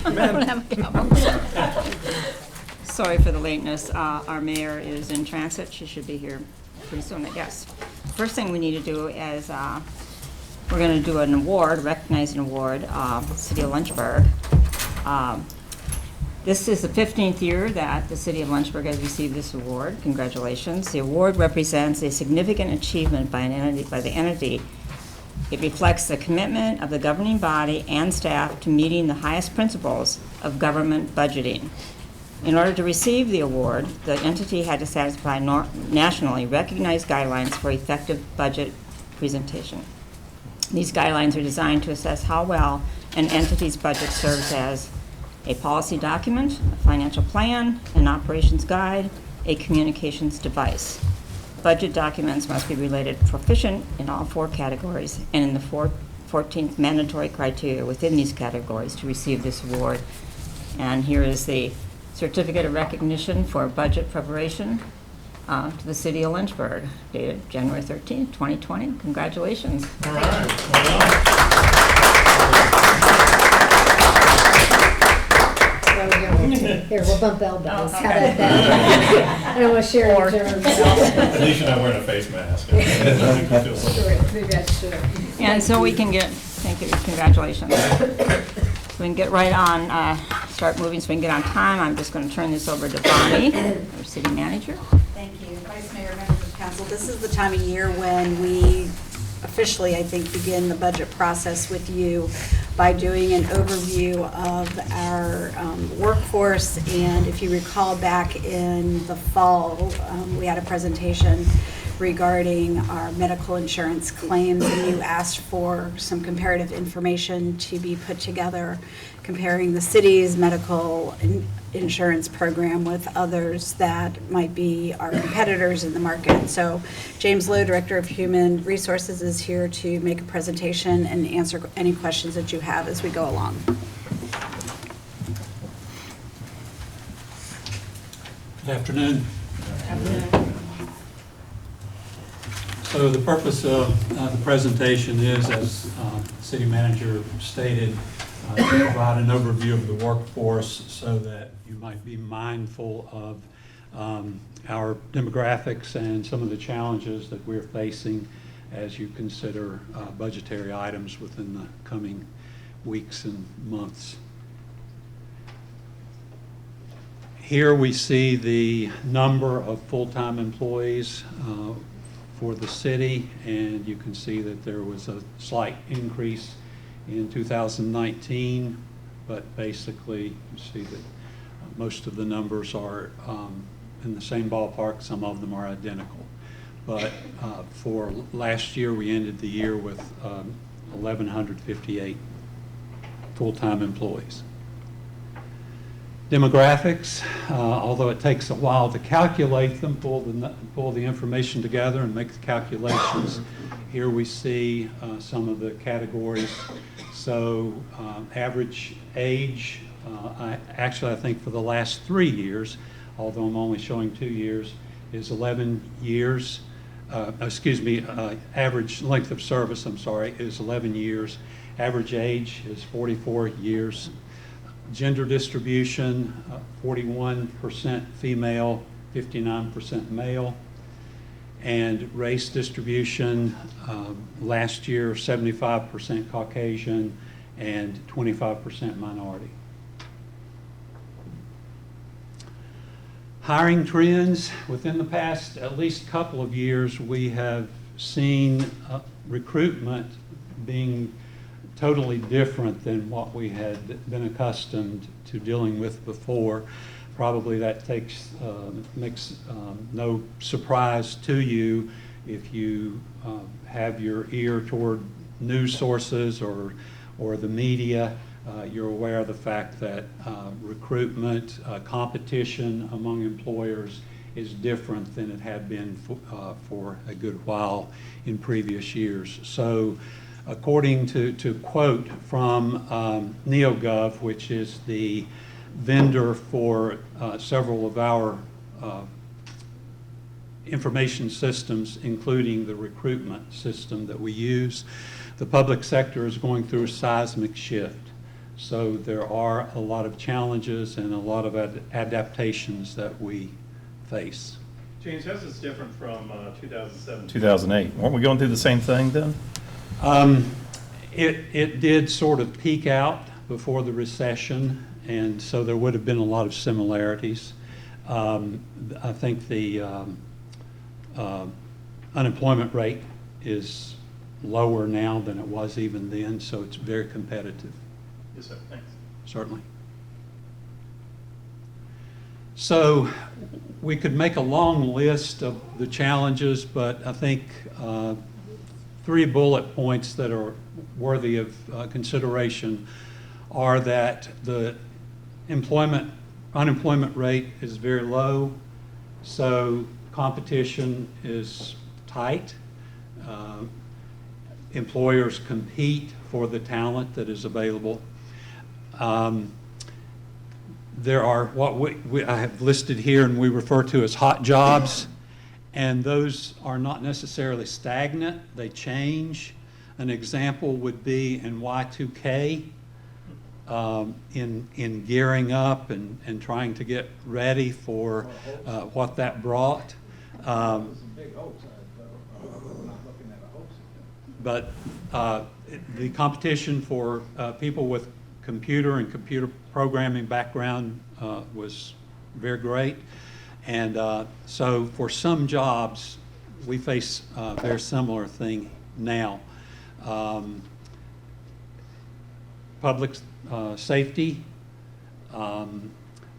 I don't have a gavel. Sorry for the lateness. Our mayor is in transit. She should be here pretty soon, I guess. First thing we need to do is we're going to do an award, recognize an award, City of Lynchburg. This is the 15th year that the City of Lynchburg has received this award. Congratulations. The award represents a significant achievement by the entity. It reflects the commitment of the governing body and staff to meeting the highest principles of government budgeting. In order to receive the award, the entity had to satisfy nationally recognized guidelines for effective budget presentation. These guidelines are designed to assess how well an entity's budget serves as a policy document, a financial plan, an operations guide, a communications device. Budget documents must be related proficient in all 4 categories and in the 14th mandatory criteria within these categories to receive this award. And here is the certificate of recognition for budget preparation to the City of Lynchburg, dated January 13th, 2020. Congratulations. All right. Here, we'll bump elbows. Oh, How about that? I don't want to share your germs. At least you're not wearing a face mask. Sure, maybe I should. And so we can get, thank you, congratulations. So we can get right on, start moving so we can get on time. I'm just going to turn this over to Bonnie, our city manager. Thank you. Vice Mayor, members of council, this is the time of year when we officially, I think, begin the budget process with you by doing an overview of our workforce. And if you recall, back in the fall, we had a presentation regarding our medical insurance claims, and you asked for some comparative information to be put together comparing the city's medical insurance program with others that might be our competitors in the market. So James Lowe, Director of Human Resources, is here to make a presentation and answer any questions that you have as we go along. Good afternoon. So the purpose of the presentation is, as the city manager stated, to provide an overview of the workforce so that you might be mindful of our demographics and some of the challenges that we're facing as you consider budgetary items within the coming weeks and months. Here we see the number of full-time employees for the city, and you can see that there was a slight increase in 2019, but basically you see that most of the numbers are in the same ballpark. Some of them are identical. But for last year, we ended the year with 1,158 full-time employees. Demographics, although it takes a while to calculate them, pull the information together and make the calculations, here we see some of the categories. So average age, I think for the last 3 years, although I'm only showing 2 years, is 11 years. Average length of service, is 11 years. Average age is 44 years. Gender distribution, 41% female, 59% male. And race distribution, last year 75% Caucasian and 25% minority. Hiring trends, within the past at least couple of years, we have seen recruitment being totally different than what we had been accustomed to dealing with before. Probably that makes no surprise to you if you have your ear toward news sources or the media. You're aware of the fact that recruitment, competition among employers is different than it had been for a good while in previous years. So according to quote from NeoGov, which is the vendor for several of our information systems, including the recruitment system that we use, the public sector is going through a seismic shift. So there are a lot of challenges and a lot of adaptations that we face. James, how's this different from 2007? 2008. Weren't we going through the same thing then? It did sort of peak out before the recession, and so there would have been a lot of similarities. I think the unemployment rate is lower now than it was even then, so it's very competitive, Yes, sir. Thanks. certainly. So we could make a long list of the challenges, but I think 3 bullet points that are worthy of consideration are that the unemployment rate is very low, so competition is tight. Employers compete for the talent that is available. There are what I have listed here and we refer to as hot jobs, and those are not necessarily stagnant, they change. An example would be in Y2K, in gearing up and trying to get ready for what that brought. But the competition for people with computer and computer programming background was very great. And so for some jobs, we face a very similar thing now. Public safety,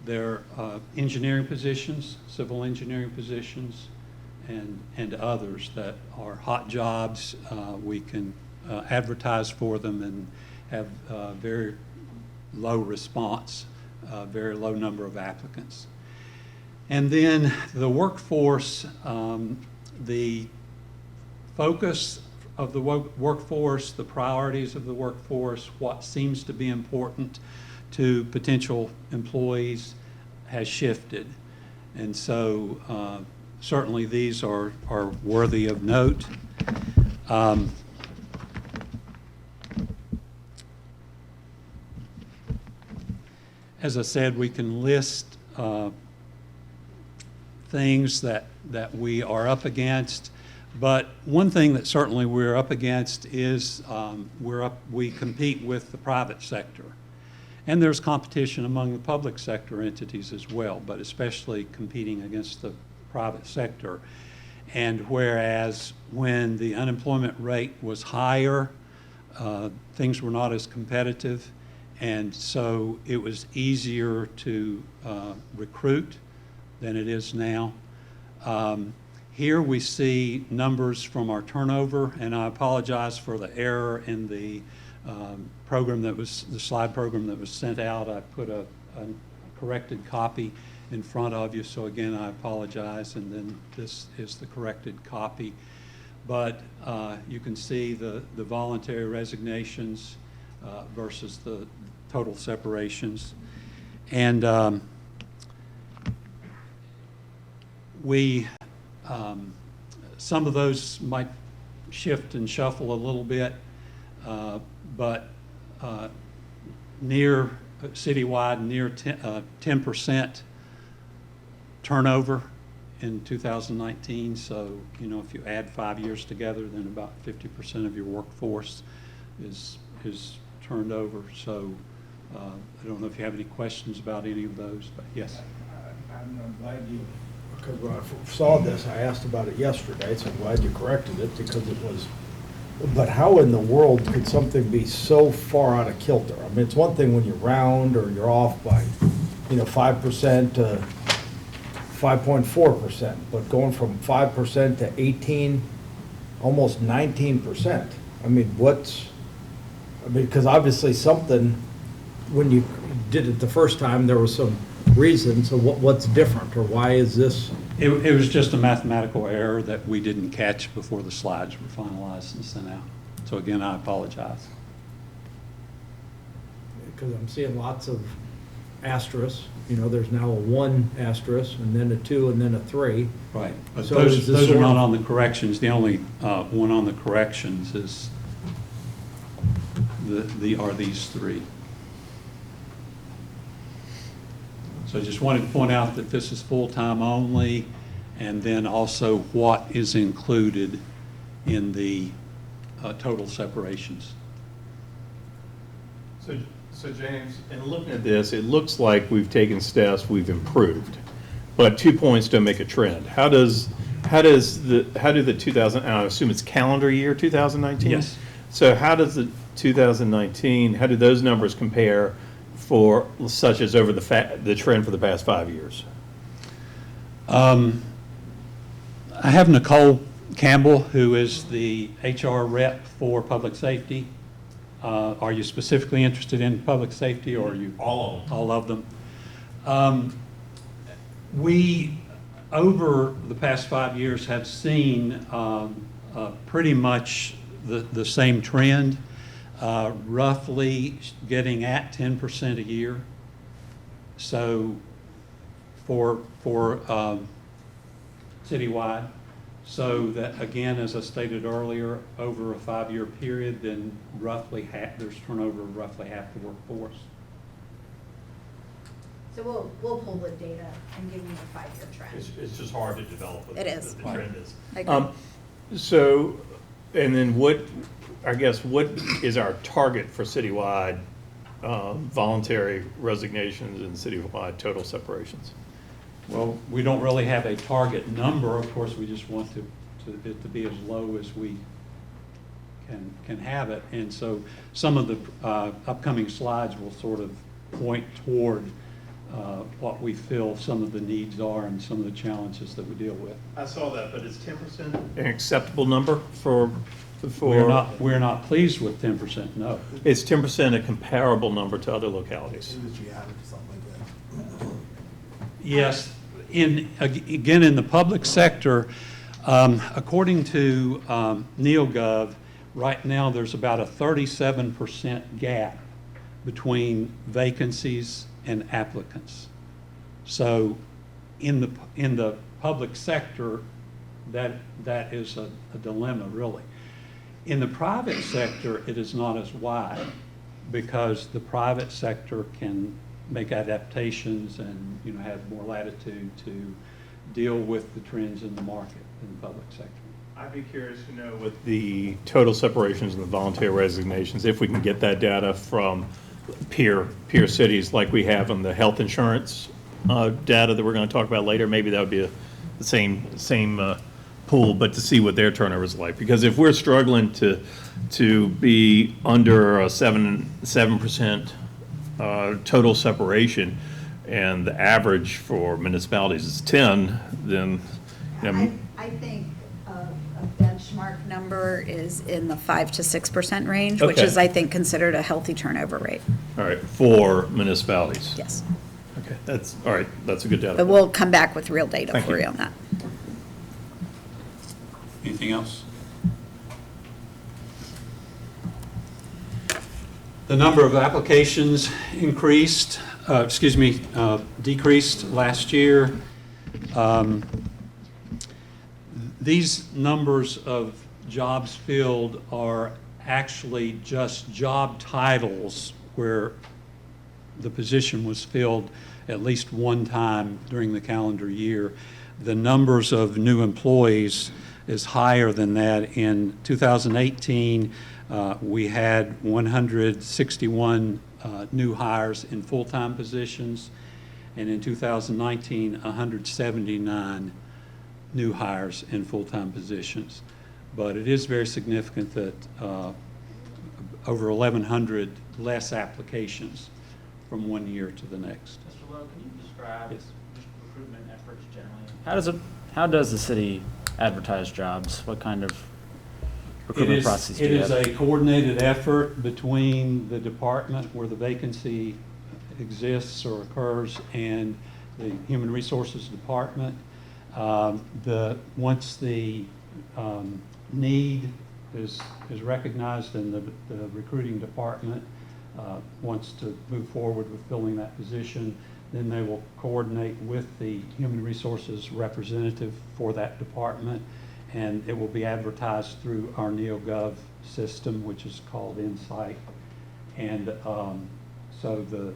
there are engineering positions, civil engineering positions, and others that are hot jobs. We can advertise for them and have very low response, very low number of applicants. And then the workforce, the focus of the workforce, the priorities of the workforce, what seems to be important to potential employees has shifted. And so certainly these are worthy of note. As I said, we can list things that we are up against, but one thing that certainly we're up against is we compete with the private sector. And there's competition among the public sector entities as well, but especially competing against the private sector. And whereas when the unemployment rate was higher, things were not as competitive, and so it was easier to recruit than it is now. Here we see numbers from our turnover, and I apologize for the error in the the slide program that was sent out. I put a corrected copy in front of you, so again, I apologize, and then this is the corrected copy. But you can see the voluntary resignations versus the total separations. And some of those might shift and shuffle a little bit, but citywide, near 10% turnover in 2019. So, if you add 5 years together, then about 50% of your workforce is turned over. So, I don't know if you have any questions about any of those, but yes. I'm glad because when I saw this, I asked about it yesterday, so I'm glad you corrected it, because it was, but how in the world could something be so far out of kilter? I mean, it's one thing when you round or you're off by, 5% to 5.4%, but going from 5% to 18, almost 19%. I mean, because obviously something, when you did it the first time, there was some reason, so what's different, or why is this? It was just a mathematical error that we didn't catch before the slides were finalized and sent out. So again, I apologize. Because I'm seeing lots of asterisks, there's now a 1 asterisk, and then a 2, and then a 3. Right, but So those are not on the corrections. The only one on the corrections is are these 3. So I just wanted to point out that this is full-time only, and then also what is included in the total separations. So James, in looking at this, it looks like we've taken steps, we've improved, but 2 points don't make a trend. How do the 2000, I assume it's calendar year 2019? Yes. So how does the 2019, how do those numbers compare for, such as over the trend for the past 5 years? I have Nicole Campbell, who is the HR rep for public safety. Are you specifically interested in public safety, or are you? All of them. We, over the past 5 years, have seen pretty much the same trend, roughly getting at 10% a year. So for citywide. So that, again, as I stated earlier, over a 5-year period, then roughly there's turnover of roughly half the workforce. So we'll pull the data and give you a 5-year trend. It's just hard to develop what It is. the trend is. I agree. So, and then what is our target for citywide voluntary resignations and citywide total separations? Well, we don't really have a target number. Of course, we just want it to be as low as we can have it. And so some of the upcoming slides will sort of point toward what we feel some of the needs are and some of the challenges that we deal with. I saw that, but is 10%? An acceptable number for? We're not pleased with 10%, no. Is 10% a comparable number to other localities? Yes, again, in the public sector, according to NeoGov, right now there's about a 37% gap between vacancies and applicants. So in the public sector, that is a dilemma, really. In the private sector, it is not as wide, because the private sector can make adaptations and, you know, have more latitude to deal with the trends in the market in the public sector. I'd be curious to know with the total separations and the voluntary resignations, if we can get that data from peer cities like we have on the health insurance data that we're going to talk about later. Maybe that would be the same pool, but to see what their turnover is like. Because if we're struggling to be under a 7% total separation, and the average for municipalities is 10, then, you know, I think a benchmark number is in the 5 to 6% range, which Okay. is, I think, considered a healthy turnover rate. all right, for municipalities. Yes. Okay, that's, all right, that's a good data. But we'll come back with real data Thank for you. you on that. Anything else? The number of applications decreased last year. These numbers of jobs filled are actually just job titles where the position was filled at least one time during the calendar year. The numbers of new employees is higher than that. In 2018, we had 161 new hires in full-time positions, and in 2019, 179 new hires in full-time positions. But it is very significant that over 1,100 less applications from one year to the next. Mr. Lowe, can you describe Yes. just recruitment efforts generally? How does the city advertise jobs? What kind of recruitment process do It you is have? a coordinated effort between the department where the vacancy exists or occurs and the Human Resources Department. Once the need is recognized and the recruiting department wants to move forward with filling that position, then they will coordinate with the Human Resources representative for that department, and it will be advertised through our NeoGov system, which is called Insight. And So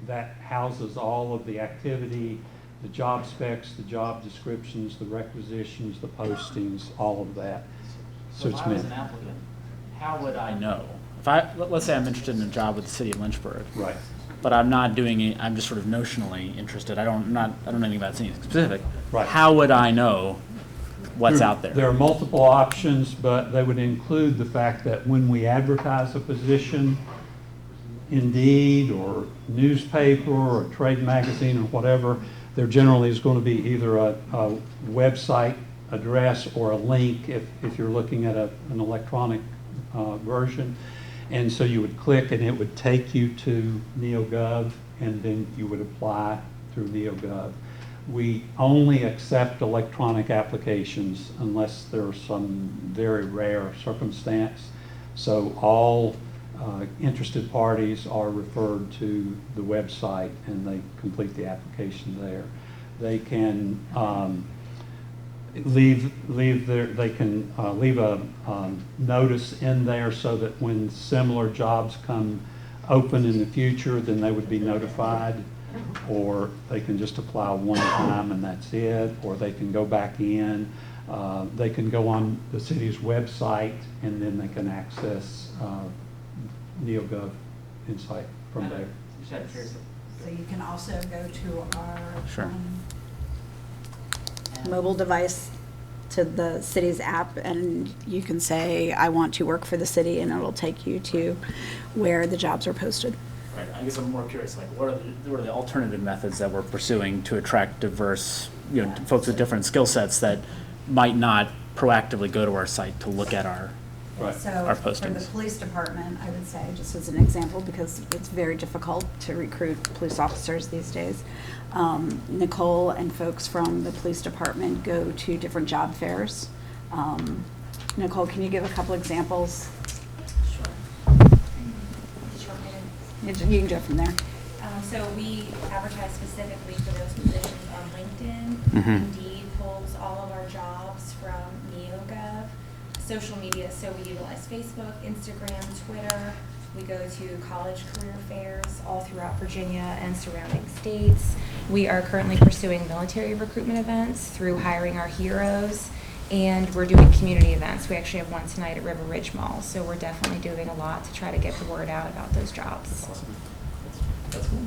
that houses all of the activity, the job specs, the job descriptions, the requisitions, the postings, all of that. So if it's I was meant- an applicant, how would I know? Let's say I'm interested in a job with the city of Lynchburg. Right. But I'm not doing it, I'm just sort of notionally interested. I don't know anything about anything specific. Right. How would I know what's out There there? are multiple options, but they would include the fact that when we advertise a position, Indeed or newspaper or trade magazine or whatever, there generally is going to be either a website address or a link if you're looking at an electronic version. And so you would click and it would take you to NeoGov, and then you would apply through NeoGov. We only accept electronic applications unless there's some very rare circumstance. So all interested parties are referred to the website and they complete the application there. They can leave a notice in there so that when similar jobs come open in the future, then they would be notified, or they can just apply one time and that's it, or they can go back in. They can go on the city's website and then they can access NeoGov Insight from there. So you can also go to our Sure. mobile device, to the city's app, and you can say, I want to work for the city, and it'll take you to where the jobs are posted. Right, I guess I'm more curious, like, what are the alternative methods that we're pursuing to attract diverse, folks with different skill sets that might not proactively go to our site to look at our Right. So Our for the postings. police department, I would say, just as an example, because it's very difficult to recruit police officers these days, Nicole and folks from the police department go to different job fairs. Nicole, can you give a couple examples? You can do it from there. So we advertise specifically for those positions on LinkedIn. Mhm. Indeed pulls all of our jobs from NeoGov. Social media, so we utilize Facebook, Instagram, Twitter. We go to college career fairs all throughout Virginia and surrounding states. We are currently pursuing military recruitment events through hiring our heroes, and we're doing community events. We actually have one tonight at River Ridge Mall, so we're definitely doing a lot to try to get the word out about those jobs. That's cool.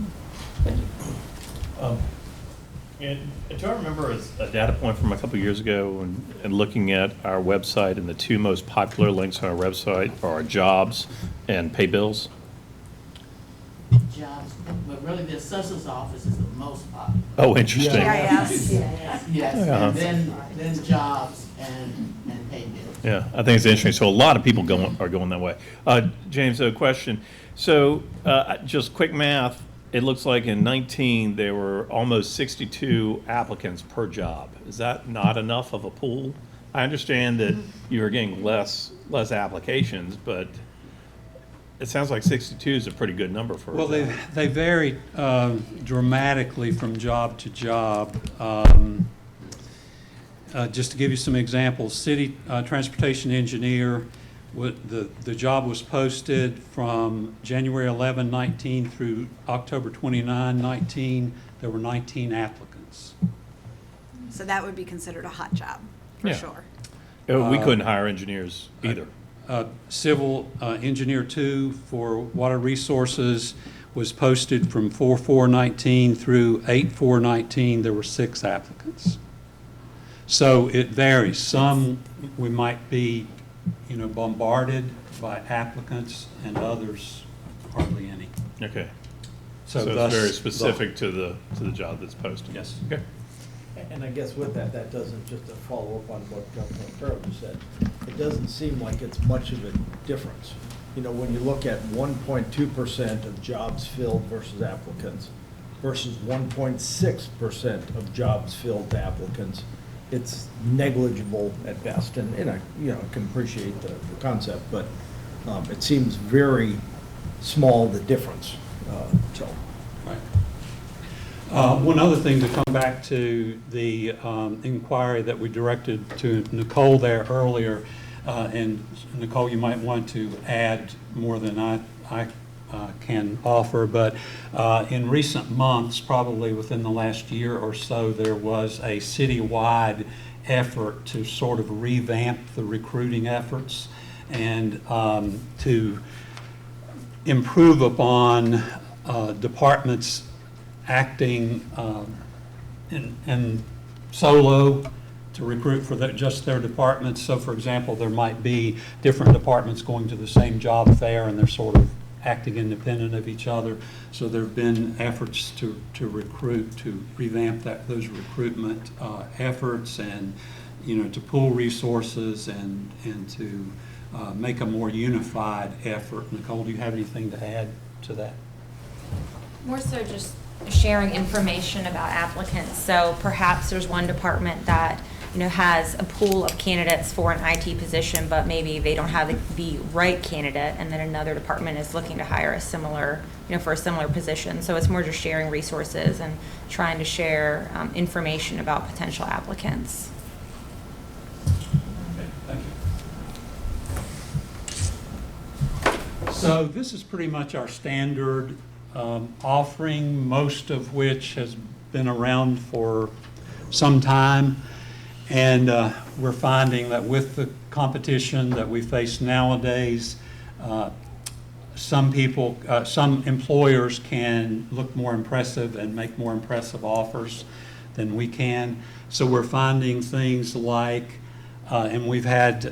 And do I remember a data point from a couple of years ago and looking at our website, and the two most popular links on our website are jobs and pay bills? Jobs, but really the assessor's office is the most popular. Oh, interesting. GIS. Yes, Yeah. and then jobs and pay bills. Yeah, I think it's interesting. So a lot of people are going that way. James, a question. So just quick math, it looks like in 19, there were almost 62 applicants per job. Is that not enough of a pool? I understand that you are getting less applications, but it sounds like 62 is a pretty good number for a Well, job. they vary dramatically from job to job. Just to give you some examples, city transportation engineer, the job was posted from January 11, 19 through October 29, 19. There were 19 applicants. So that would be considered a hot job, for Yeah. sure. We couldn't hire engineers either. Civil engineer 2 for water resources was posted from 4/4/19 through 8/4/19. There were 6 applicants. So it varies. Some we might be, bombarded by applicants, and others hardly any. Okay. So So thus it's very the- specific to the job that's posted. Yes. Okay. And I guess with that doesn't, just to follow up on what Councilman Farrell just said, it doesn't seem like it's much of a difference. When you look at 1.2% of jobs filled versus applicants versus 1.6% of jobs filled to applicants, it's negligible at best. And I, can appreciate the concept, but it seems very small, the difference, so. Right. One other thing, to come back to the inquiry that we directed to Nicole there earlier, and Nicole, you might want to add more than I can offer. But in recent months, probably within the last year or so, there was a citywide effort to sort of revamp the recruiting efforts and to improve upon departments acting in solo to recruit for just their departments. So for example, there might be different departments going to the same job fair and they're sort of acting independent of each other. So there have been efforts to recruit, to revamp those recruitment efforts and, to pool resources and to make a more unified effort. Nicole, do you have anything to add to that? More so just sharing information about applicants. So perhaps there's one department that has a pool of candidates for an IT position, but maybe they don't have the right candidate, and then another department is looking to hire a similar, for a similar position. So it's more just sharing resources and trying to share information about potential applicants. Okay, thank you. So this is pretty much our standard offering, most of which has been around for some time. And we're finding that with the competition that we face nowadays, some employers can look more impressive and make more impressive offers than we can. So we're finding things like, and we've had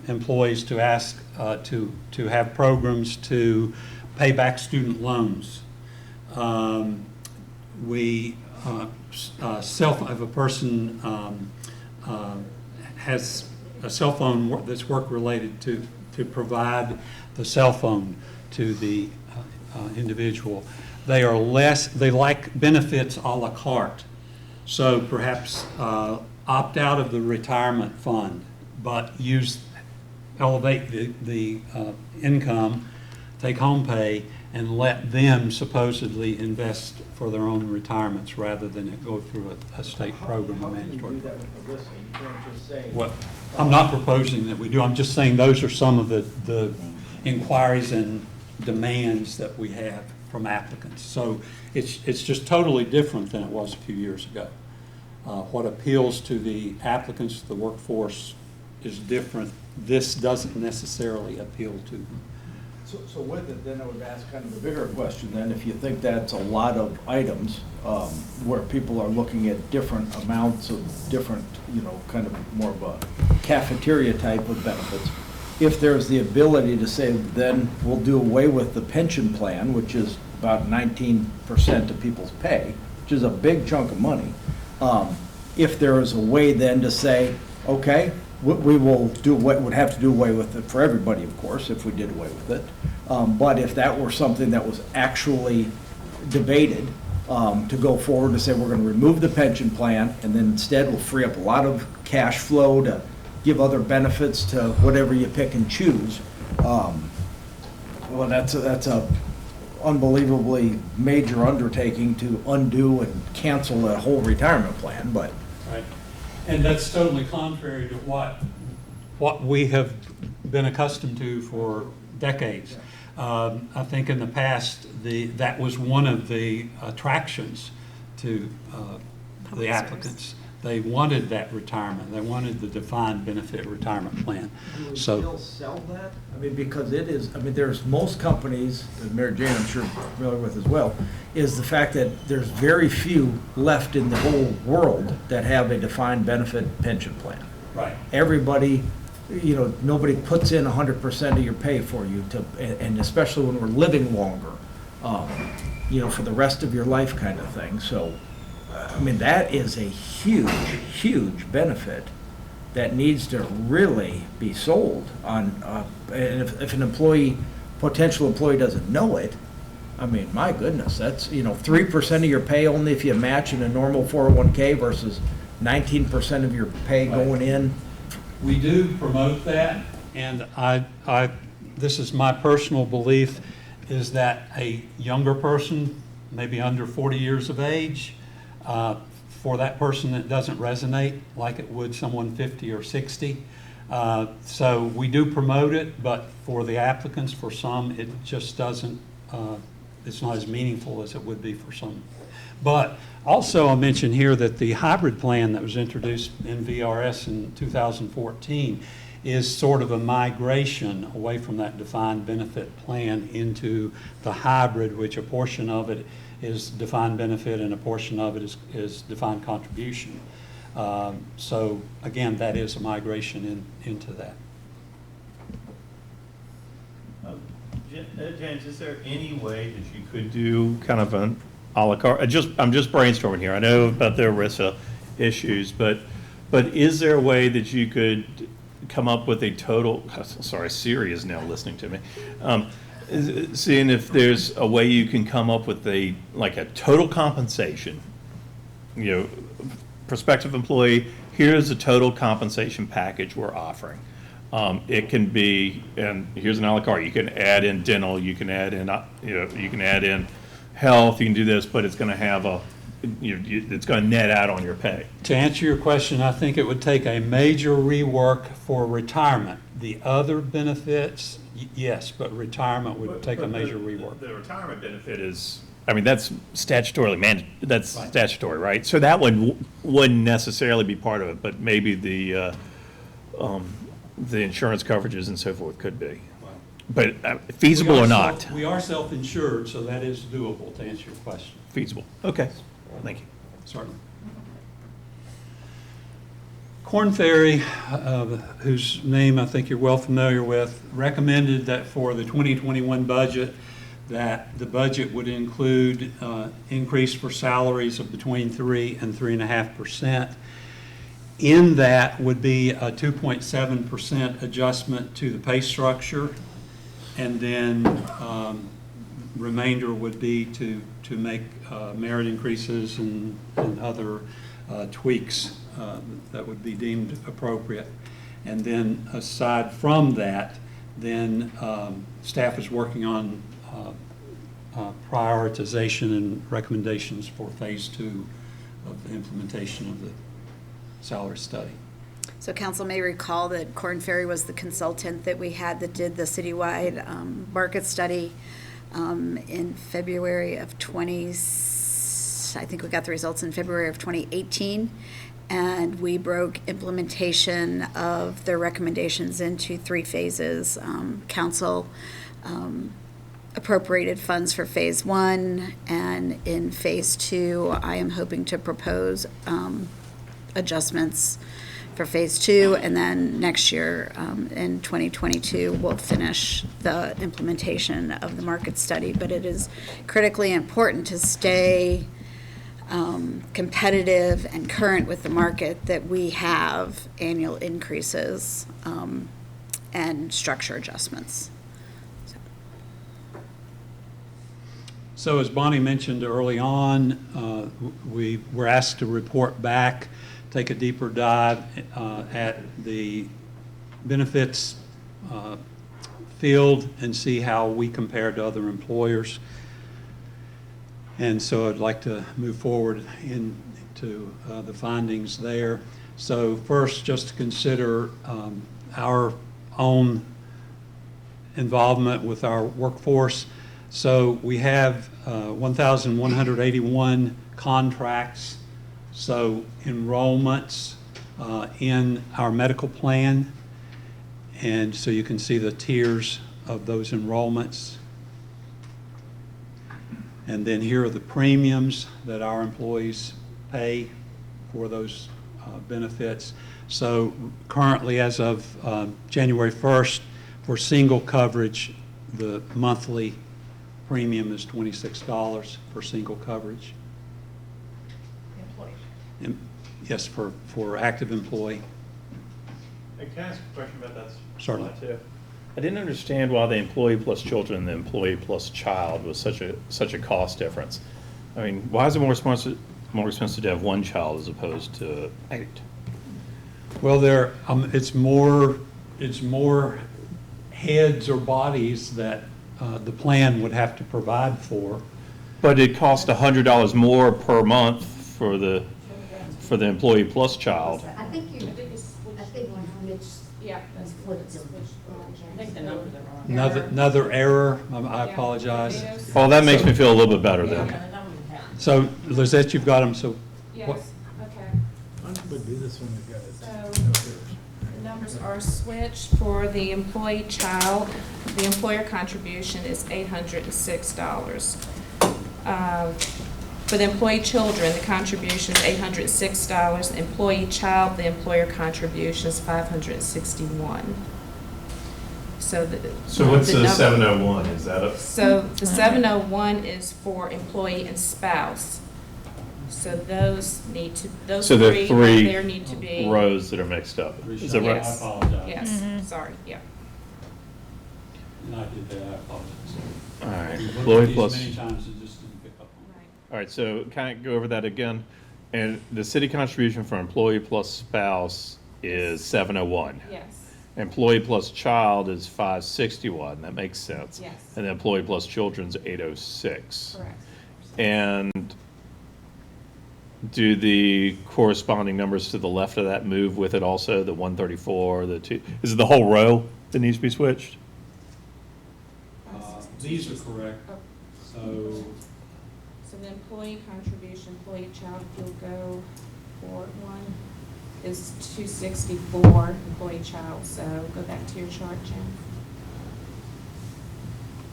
employees to ask to have programs to pay back student loans. If a person has a cell phone that's work related to provide the cell phone to the individual, they like benefits a la carte. So perhaps opt out of the retirement fund, but elevate the income, take home pay, and let them supposedly invest for their own retirements rather than it go through a state program of mandatory. Well, I'm not proposing that we do. I'm just saying those are some of the inquiries and demands that we have from applicants. So it's just totally different than it was a few years ago. What appeals to the applicants, the workforce, is different. This doesn't necessarily appeal to them. So with it, then I would ask kind of a bigger question then, if you think that's a lot of items where people are looking at different amounts of different, kind of more of a cafeteria type of benefits, if there's the ability to say, then we'll do away with the pension plan, which is about 19% of people's pay, which is a big chunk of money. If there is a way then to say, okay, we will do what would have to do away with it for everybody, of course, if we did away with it. But if that were something that was actually debated, to go forward to say we're going to remove the pension plan and then instead we'll free up a lot of cash flow to give other benefits to whatever you pick and choose. Well, that's a unbelievably major undertaking to undo and cancel a whole retirement plan, but. Right. And that's totally contrary to what we have been accustomed to for decades. I think in the past, that was one of the attractions to the applicants. They wanted that retirement. They wanted the defined benefit retirement plan. Do we So, still sell that? I mean, because it is, there's most companies, that Mary Jane I'm sure familiar with as well, is the fact that there's very few left in the whole world that have a defined benefit pension plan. right. Everybody, nobody puts in 100% of your pay for you to, and especially when we're living longer, for the rest of your life kind of thing. So, that is a huge, huge benefit that needs to really be sold on, and if an potential employee doesn't know it, my goodness, that's, 3% of your pay only if you match in a normal 401k versus 19% of your pay going in. We do promote that, and this is my personal belief, is that a younger person, maybe under 40 years of age, for that person it doesn't resonate like it would someone 50 or 60. So we do promote it, but for the applicants, for some, it just doesn't it's not as meaningful as it would be for some. But also I'll mention here that the hybrid plan that was introduced in VRS in 2014 is sort of a migration away from that defined benefit plan into the hybrid, which a portion of it is defined benefit and a portion of it is defined contribution. So again, that is a migration into that. James, is there any way that you could do kind of an à la carte? I'm just brainstorming here. I know about the ERISA issues, but is there a way that you could come up with a total, sorry, Siri is now listening to me, seeing if there's a way you can come up with a total compensation, prospective employee, here's a total compensation package we're offering. It can be, and here's an a la carte, you can add in dental, you can add in, you can add in health, you can do this, but it's going to have it's going to net out on your pay. To answer your question, I think it would take a major rework for retirement. The other benefits, yes, but retirement would take a major rework. The retirement benefit is, I mean, that's statutorily that's Right. statutory, right? So that one wouldn't necessarily be part of it, but maybe the insurance coverages and so forth could be. But feasible or not? We are self-insured, so that is doable, to answer your question. Feasible. Okay. Thank you. Certainly. Korn Ferry, whose name I think you're well familiar with, recommended that for the 2021 budget, that the budget would include increase for salaries of between 3 and 3.5%. In that would be a 2.7% adjustment to the pay structure, and then remainder would be to make merit increases and other tweaks that would be deemed appropriate. And then aside from that, then staff is working on prioritization and recommendations for phase 2 of the implementation of the salary study. So council may recall that Korn Ferry was the consultant that we had that did the citywide market study in February of I think we got the results in February of 2018. And we broke implementation of their recommendations into 3 phases. Council appropriated funds for phase 1, and in phase 2, I am hoping to propose adjustments for phase 2, and then next year, in 2022, we'll finish the implementation of the market study. But it is critically important to stay competitive and current with the market, that we have annual increases and structure adjustments. So as Bonnie mentioned early on, we were asked to report back, take a deeper dive at the benefits field and see how we compare to other employers. And so I'd like to move forward into the findings there. So first, just to consider our own involvement with our workforce. So we have 1,181 contracts, so enrollments in our medical plan. And so you can see the tiers of those enrollments. And then here are the premiums that our employees pay for those benefits. So currently, as of January 1st, for single coverage, the monthly premium is $26 for single coverage. Employee. And yes, for active employee. Hey, can I ask a question about that? Certainly. Too? I didn't understand why the employee plus children and the employee plus child was such a cost difference. I mean, why is it more expensive to have one child as opposed to 8? Well, it's more heads or bodies that the plan would have to provide for. But it costs $100 more per month for the employee plus child. I think when it's, Yeah. flipped them. I think the numbers are wrong. Another error, I apologize. Oh, that makes me feel a little bit better then. So Lizette, you've got them, so what? Yes, okay. Would be this one we got. So the numbers are switched for the employee child. The employer contribution is $806. For the employee children, the contribution is $806. Employee child, the employer contribution is $561. So So what's the number- 701? Is that a? So the 701 is for employee and spouse. So those need to, those So there are three, three there need to be. rows that are mixed up. Is that right? I Yes. apologize. Yes, sorry, yeah. And I did that, I apologize. All right. We've looked Employee at these plus. many times and just didn't pick up on it. All right, so can I go over that again? And the city contribution for employee plus spouse is 701. Yes, Employee plus child is 561. That makes sense. Yes. And then employee plus children's 806. correct. And do the corresponding numbers to the left of that move with it also, the 134, the 2? Is it the whole row that needs to be switched? These are correct, so, So the employee contribution, employee child, if you'll go for one, is 264, employee child, so go back to your chart, Jim.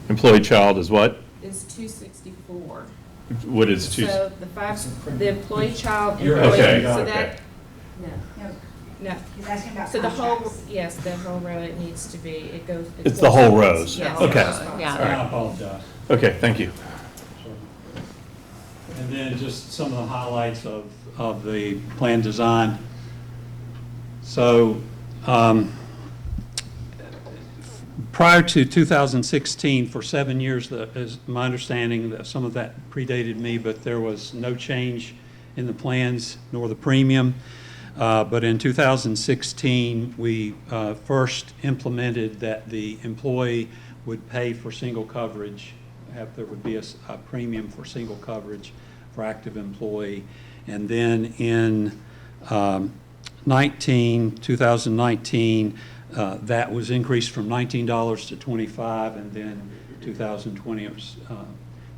Employee child is what? Is 264. What is two? So the employee child, You're employee, okay, so okay. that, No, no. he's asking about So the whole, contracts. yes, the whole row, it needs to be, it goes. it It's the goes- whole rows. Yes, Okay. yes, Yeah. I apologize. Okay, thank you. And then just some of the highlights of the plan design. So, prior to 2016, for 7 years, is my understanding that some of that predated me, but there was no change in the plans nor the premium. But in 2016, we first implemented that the employee would pay for single coverage. There would be a premium for single coverage for active employee. And then in 2019, that was increased from $19 to $25, and then 2020 it was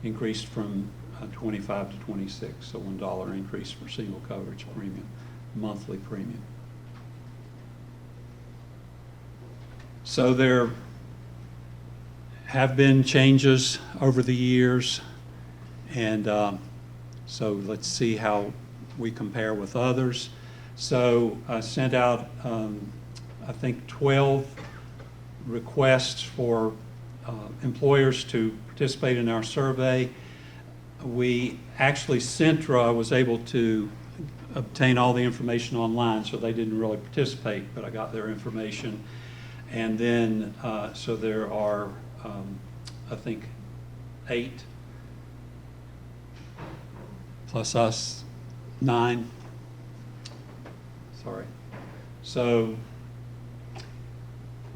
increased from 25 to 26, so $1 increase for single coverage premium, monthly premium. So there have been changes over the years, and so let's see how we compare with others. So I sent out, I think, 12 requests for employers to participate in our survey. We actually, Centra was able to obtain all the information online, so they didn't really participate, but I got their information. And then, so there are, I think, 8, plus us, 9. Sorry. So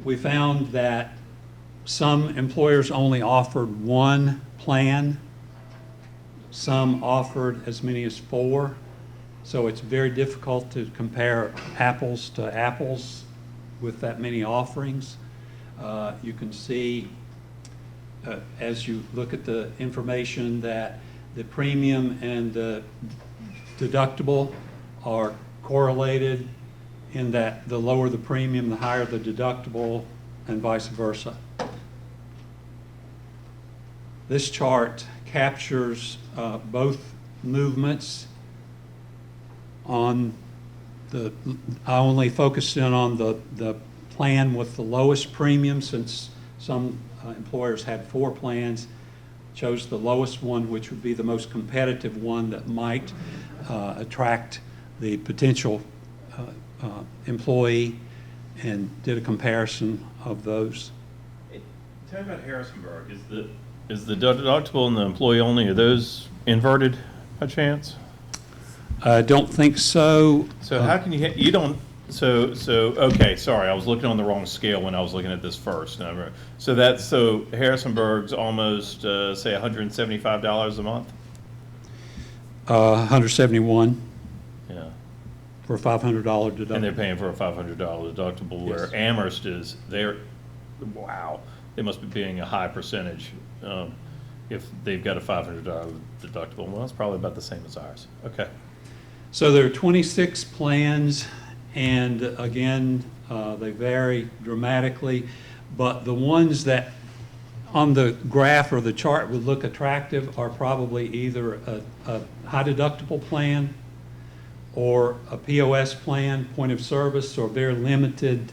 we found that some employers only offered one plan. Some offered as many as 4. So it's very difficult to compare apples to apples with that many offerings. You can see as you look at the information that the premium and the deductible are correlated in that the lower the premium, the higher the deductible, and vice versa. This chart captures both movements on the, I only focused in on the plan with the lowest premium, since some employers had 4 plans, chose the lowest one, which would be the most competitive one that might attract the potential employee, and did a comparison of those. Tell me about Harrisonburg. Is the deductible and the employee only, are those inverted by chance? I don't think so. So how can you don't, okay, sorry, I was looking on the wrong scale when I was looking at this first. So Harrisonburg's almost, say, $175 a month? 171 Yeah. for a $500 deductible. And they're paying for a $500 deductible, where Yes. Amherst is, wow, they must be paying a high percentage if they've got a $500 deductible. Well, it's probably about the same as ours. Okay. So there are 26 plans, and again, they vary dramatically, but the ones that on the graph or the chart would look attractive are probably either a high deductible plan or a POS plan, point of service, or very limited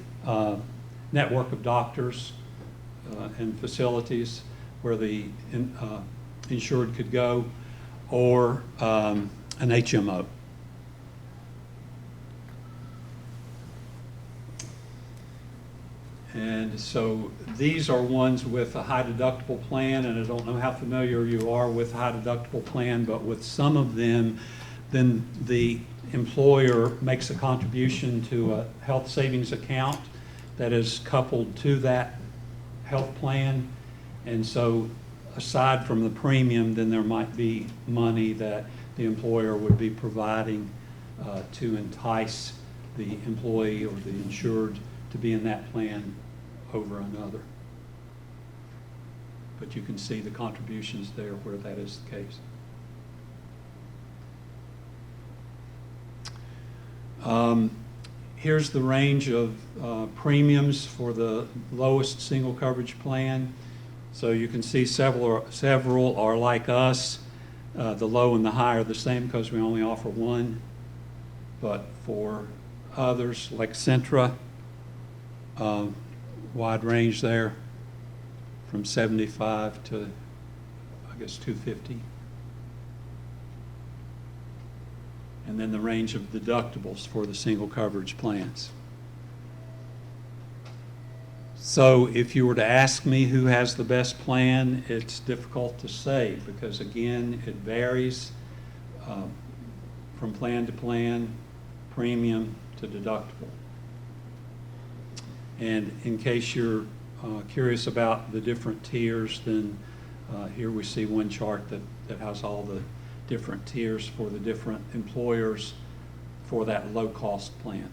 network of doctors and facilities where the insured could go, or an HMO. And so these are ones with a high deductible plan, and I don't know how familiar you are with high deductible plan, but with some of them, then the employer makes a contribution to a health savings account that is coupled to that health plan. And so aside from the premium, then there might be money that the employer would be providing to entice the employee or the insured to be in that plan over another. But you can see the contributions there where that is the case. Here's the range of premiums for the lowest single coverage plan. So you can see several are like us. The low and the high are the same because we only offer one. But for others like Centra, wide range there from 75 to, I guess, 250. And then the range of deductibles for the single coverage plans. So if you were to ask me who has the best plan, it's difficult to say because, again, it varies from plan to plan, premium to deductible. And in case you're curious about the different tiers, then here we see one chart that has all the different tiers for the different employers for that low-cost plan.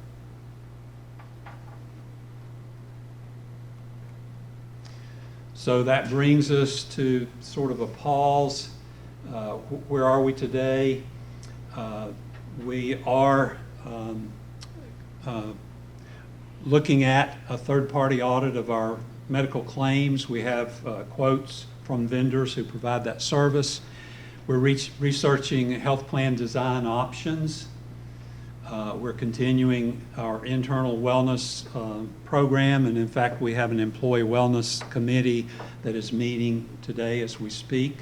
So that brings us to sort of a pause. Where are we today? We are looking at a third-party audit of our medical claims. We have quotes from vendors who provide that service. We're researching health plan design options. We're continuing our internal wellness program, and in fact, we have an employee wellness committee that is meeting today as we speak.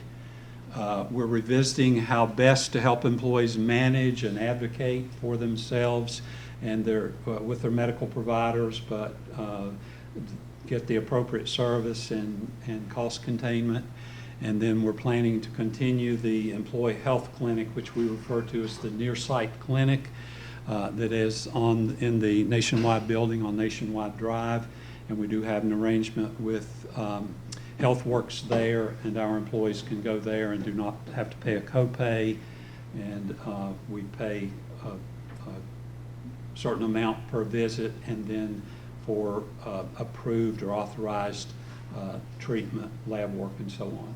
We're revisiting how best to help employees manage and advocate for themselves and with their medical providers, but get the appropriate service and cost containment. And then we're planning to continue the employee health clinic, which we refer to as the near-site clinic, that is in the Nationwide building on Nationwide Drive. And we do have an arrangement with HealthWorks there, and our employees can go there and do not have to pay a copay. And we pay a certain amount per visit, and then for approved or authorized treatment, lab work, and so on.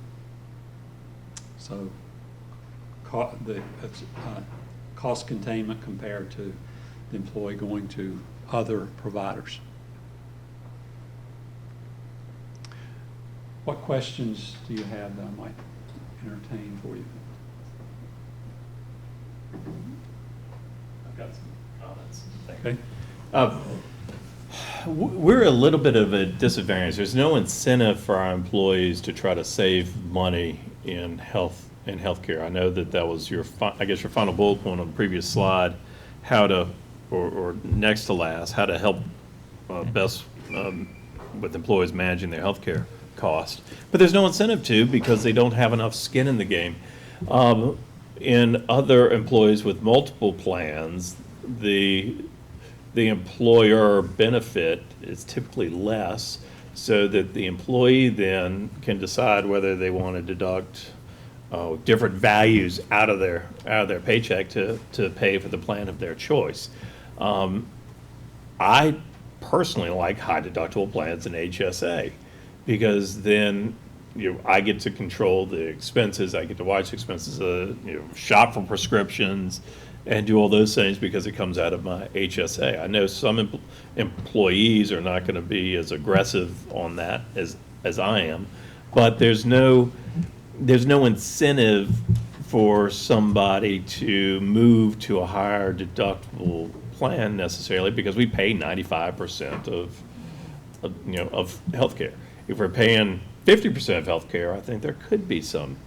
So cost containment compared to the employee going to other providers. What questions do you have that I might entertain for you? I've got some comments. Okay. We're a little bit of a disadvantage. There's no incentive for our employees to try to save money in healthcare. I know that was your final bullet point on the previous slide, how to, or next to last, how to help best with employees managing their healthcare cost. But there's no incentive to, because they don't have enough skin in the game. In other employees with multiple plans, the employer benefit is typically less, so that the employee then can decide whether they want to deduct different values out of their paycheck to pay for the plan of their choice. I personally like high deductible plans in HSA. because then, I get to control the expenses, I get to watch expenses, shop for prescriptions, and do all those things because it comes out of my HSA. I know some employees are not going to be as aggressive on that as I am, but there's no incentive for somebody to move to a higher deductible plan necessarily, because we pay 95% of healthcare. If we're paying 50% of healthcare, I think there could be some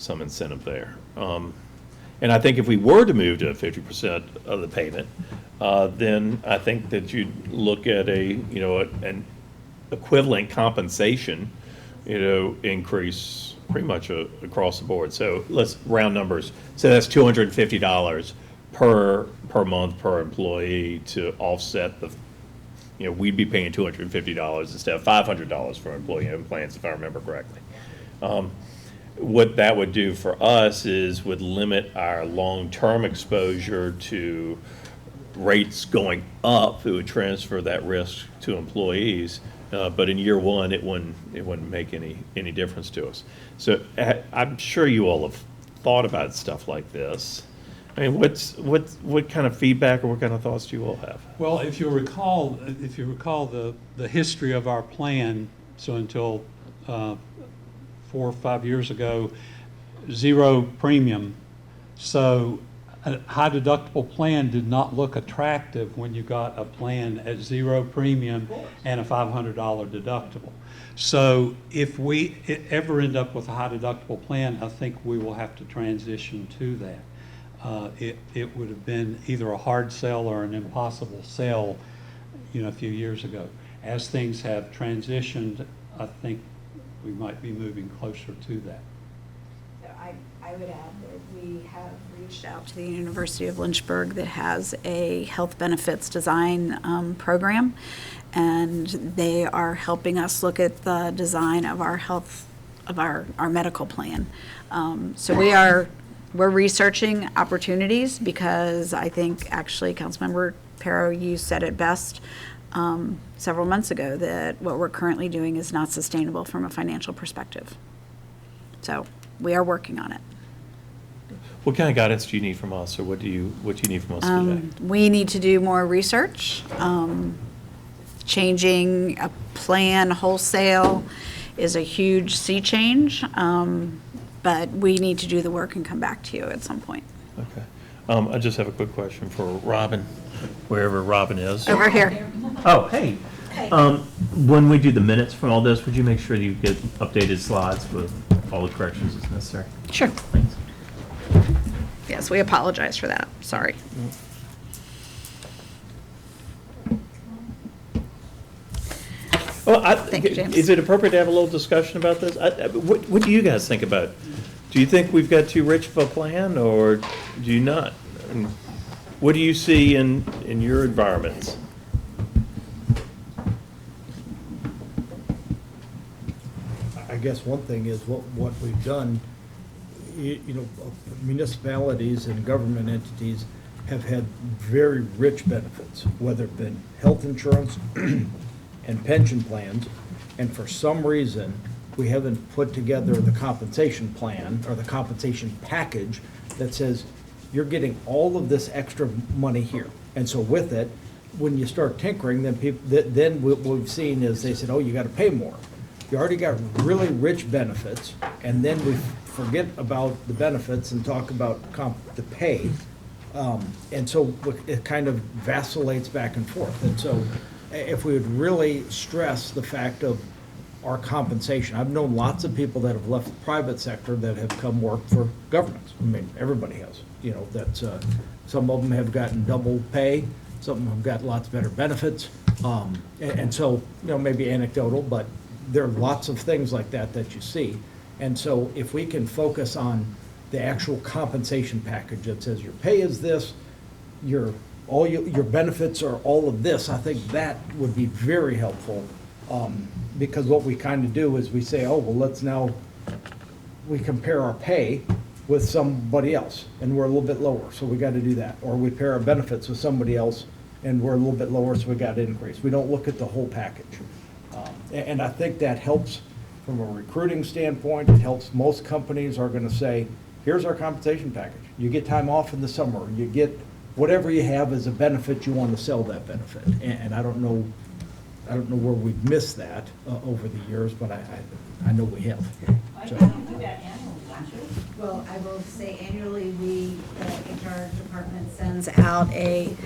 incentive there. And I think if we were to move to 50% of the payment, then I think that you'd look at an equivalent compensation, increase pretty much across the board. So let's round numbers. So that's $250 per month per employee to offset we'd be paying $250 instead of $500 for employee-owned plans, if I remember correctly. What that would do for us is would limit our long-term exposure to rates going up. It would transfer that risk to employees, but in year one, it wouldn't make any difference to us. So I'm sure you all have thought about stuff like this. I mean, what kind of feedback or what kind of thoughts do you all have? Well, if you recall the history of our plan, so until 4 or 5 years ago, 0 premium. So a high deductible plan did not look attractive when you got a plan at 0 premium and a $500 deductible. So if we ever end up with a high deductible plan, I think we will have to transition to that. It would have been either a hard sell or an impossible sell, a few years ago. As things have transitioned, I think we might be moving closer to that. I would add that we have reached out to the University of Lynchburg that has a health benefits design program, and they are helping us look at the design of our medical plan. So we're researching opportunities, because I think actually, Councilmember Pero, you said it best several months ago, that what we're currently doing is not sustainable from a financial perspective. So we are working on it. What kind of guidance do you need from us, or what do you need from us today? We need to do more research. Changing a plan wholesale is a huge sea change. But we need to do the work and come back to you at some point. Okay. I just have a quick question for Robin, wherever Robin is. Over here. Oh, hey. When we do the minutes from all this, would you make sure you get updated slides with all the corrections as necessary? Sure. Thanks. Yes, we apologize for that. Sorry. Well, Thank you, James. Is it appropriate to have a little discussion about this? What do you guys think about it? Do you think we've got too rich of a plan, or do you not? And what do you see in your environments? I guess one thing is what we've done, municipalities and government entities have had very rich benefits, whether it been health insurance and pension plans, and for some reason, we haven't put together the compensation plan or the compensation package that says, you're getting all of this extra money here. And so with it, when you start tinkering, then what we've seen is they said, oh, you gotta pay more. You already got really rich benefits, and then we forget about the benefits and talk about the pay. And so it kind of vacillates back and forth. And so if we would really stress the fact of our compensation, I've known lots of people that have left the private sector that have come work for governments. I mean, everybody has, that's, some of them have gotten double pay, some of them have got lots better benefits. And so, maybe anecdotal, but there are lots of things like that you see. And so if we can focus on the actual compensation package that says your pay is this, your benefits are all of this, I think that would be very helpful. Because what we kind of do is we say, oh, well, we compare our pay with somebody else, and we're a little bit lower, so we got to do that. Or we pair our benefits with somebody else, and we're a little bit lower, so we got to increase. We don't look at the whole package. And I think that helps from a recruiting standpoint. It helps. Most companies are going to say, here's our compensation package. You get time off in the summer. You get whatever you have as a benefit, you want to sell that benefit. And I don't know where we've missed that over the years, but I know we have. So- Well, I will say annually, the HR department sends out a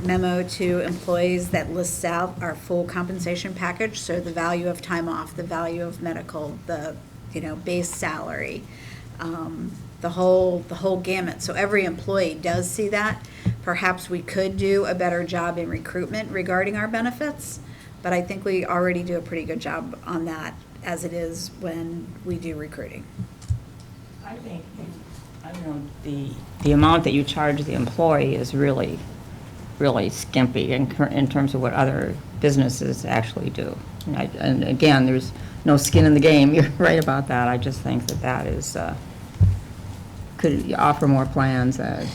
memo to employees that lists out our full compensation package, so the value of time off, the value of medical, the, base salary, the whole gamut. So every employee does see that. Perhaps we could do a better job in recruitment regarding our benefits, but I think we already do a pretty good job on that as it is when we do recruiting. I think, the amount that you charge the employee is really, really skimpy in terms of what other businesses actually do. And again, there's no skin in the game. You're right about that. I just think that is, could offer more plans, right?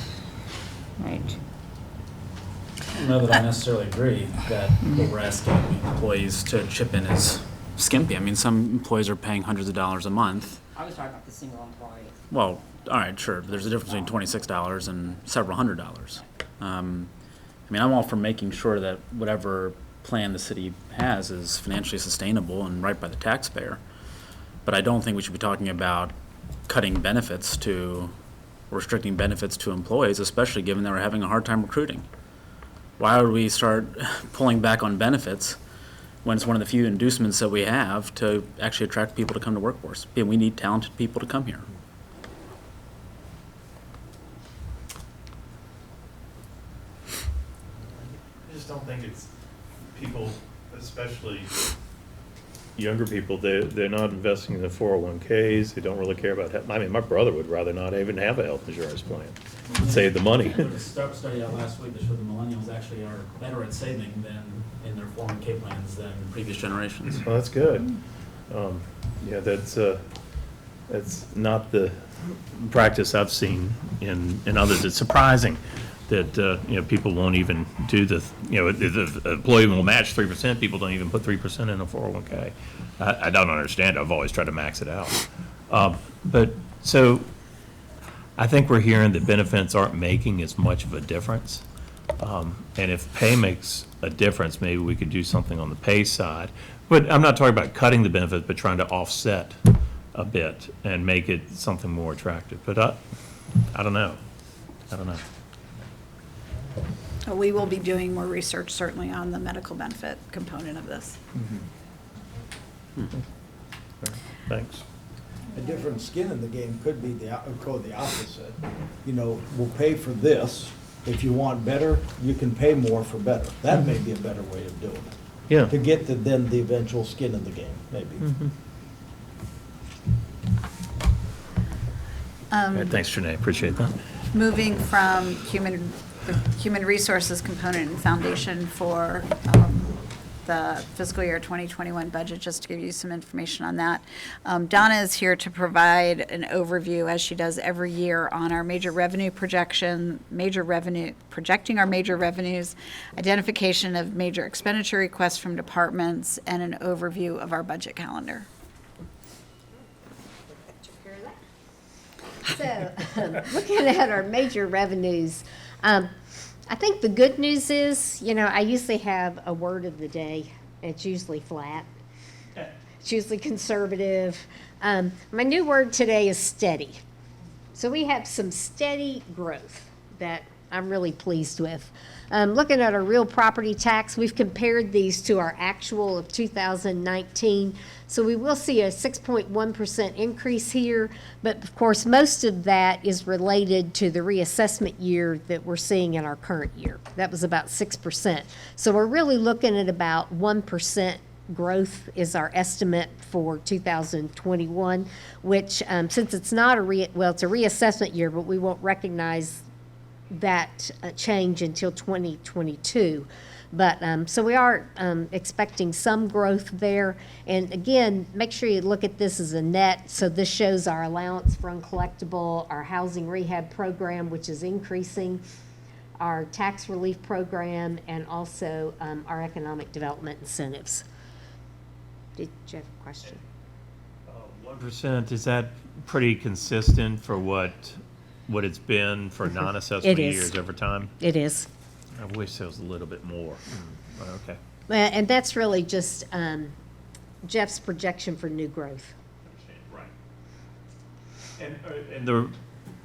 I don't know that I necessarily agree that what we're asking employees to chip in is skimpy. I mean, some employees are paying hundreds of dollars a month. I was talking about the single employee. Well, all right, sure, but there's a difference between $26 and several $100s. I mean, I'm all for making sure that whatever plan the city has is financially sustainable and right by the taxpayer. But I don't think we should be talking about cutting benefits restricting benefits to employees, especially given that we're having a hard time recruiting. Why would we start pulling back on benefits when it's one of the few inducements that we have to actually attract people to come to work for us? We need talented people to come here. I just don't think it's people, especially younger people, they're not investing in the 401ks. They don't really care about health. I mean, my brother would rather not even have a health insurance plan. Save the money. There was a study out last week that showed the millennials actually are better at saving than in their 401k plans than previous generations. Well, that's good. Yeah, that's not the practice I've seen in others. It's surprising that, people won't even do the, if the employee will match 3%, people don't even put 3% in a 401k. I don't understand. I've always tried to max it out. But so I think we're hearing that benefits aren't making as much of a difference. And if pay makes a difference, maybe we could do something on the pay side. But I'm not talking about cutting the benefits, but trying to offset a bit and make it something more attractive. But I don't know. We will be doing more research certainly on the medical benefit component of this. Thanks. A different skin in the game could be the opposite. We'll pay for this. If you want better, you can pay more for better. That may be a better way of doing it. Yeah. To get the eventual skin in the game, maybe. All right, thanks, Janae. Appreciate that. Moving from the human resources component and foundation for the fiscal year 2021 budget, just to give you some information on that. Donna is here to provide an overview, as she does every year, on our major revenue projecting our major revenues, identification of major expenditure requests from departments, and an overview of our budget calendar. So, looking at our major revenues, I think the good news is, I usually have a word of the day. It's usually flat. It's usually conservative. My new word today is steady. So we have some steady growth that I'm really pleased with. Looking at our real property tax, we've compared these to our actual of 2019. So we will see a 6.1% increase here, but of course, most of that is related to the reassessment year that we're seeing in our current year. That was about 6%. So we're really looking at about 1% growth is our estimate for 2021, which since it's not it's a reassessment year, but we won't recognize that change until 2022. But so we are expecting some growth there. And again, make sure you look at this as a net. So this shows our allowance for uncollectible, our housing rehab program, which is increasing, our tax relief program, and also our economic development incentives. Did you have a question? 1%, is that pretty consistent for what it's been for non-assessment It is. years over time? It is. I wish there was a little bit more. Okay. Well, and that's really just Jeff's projection for new growth. Right. And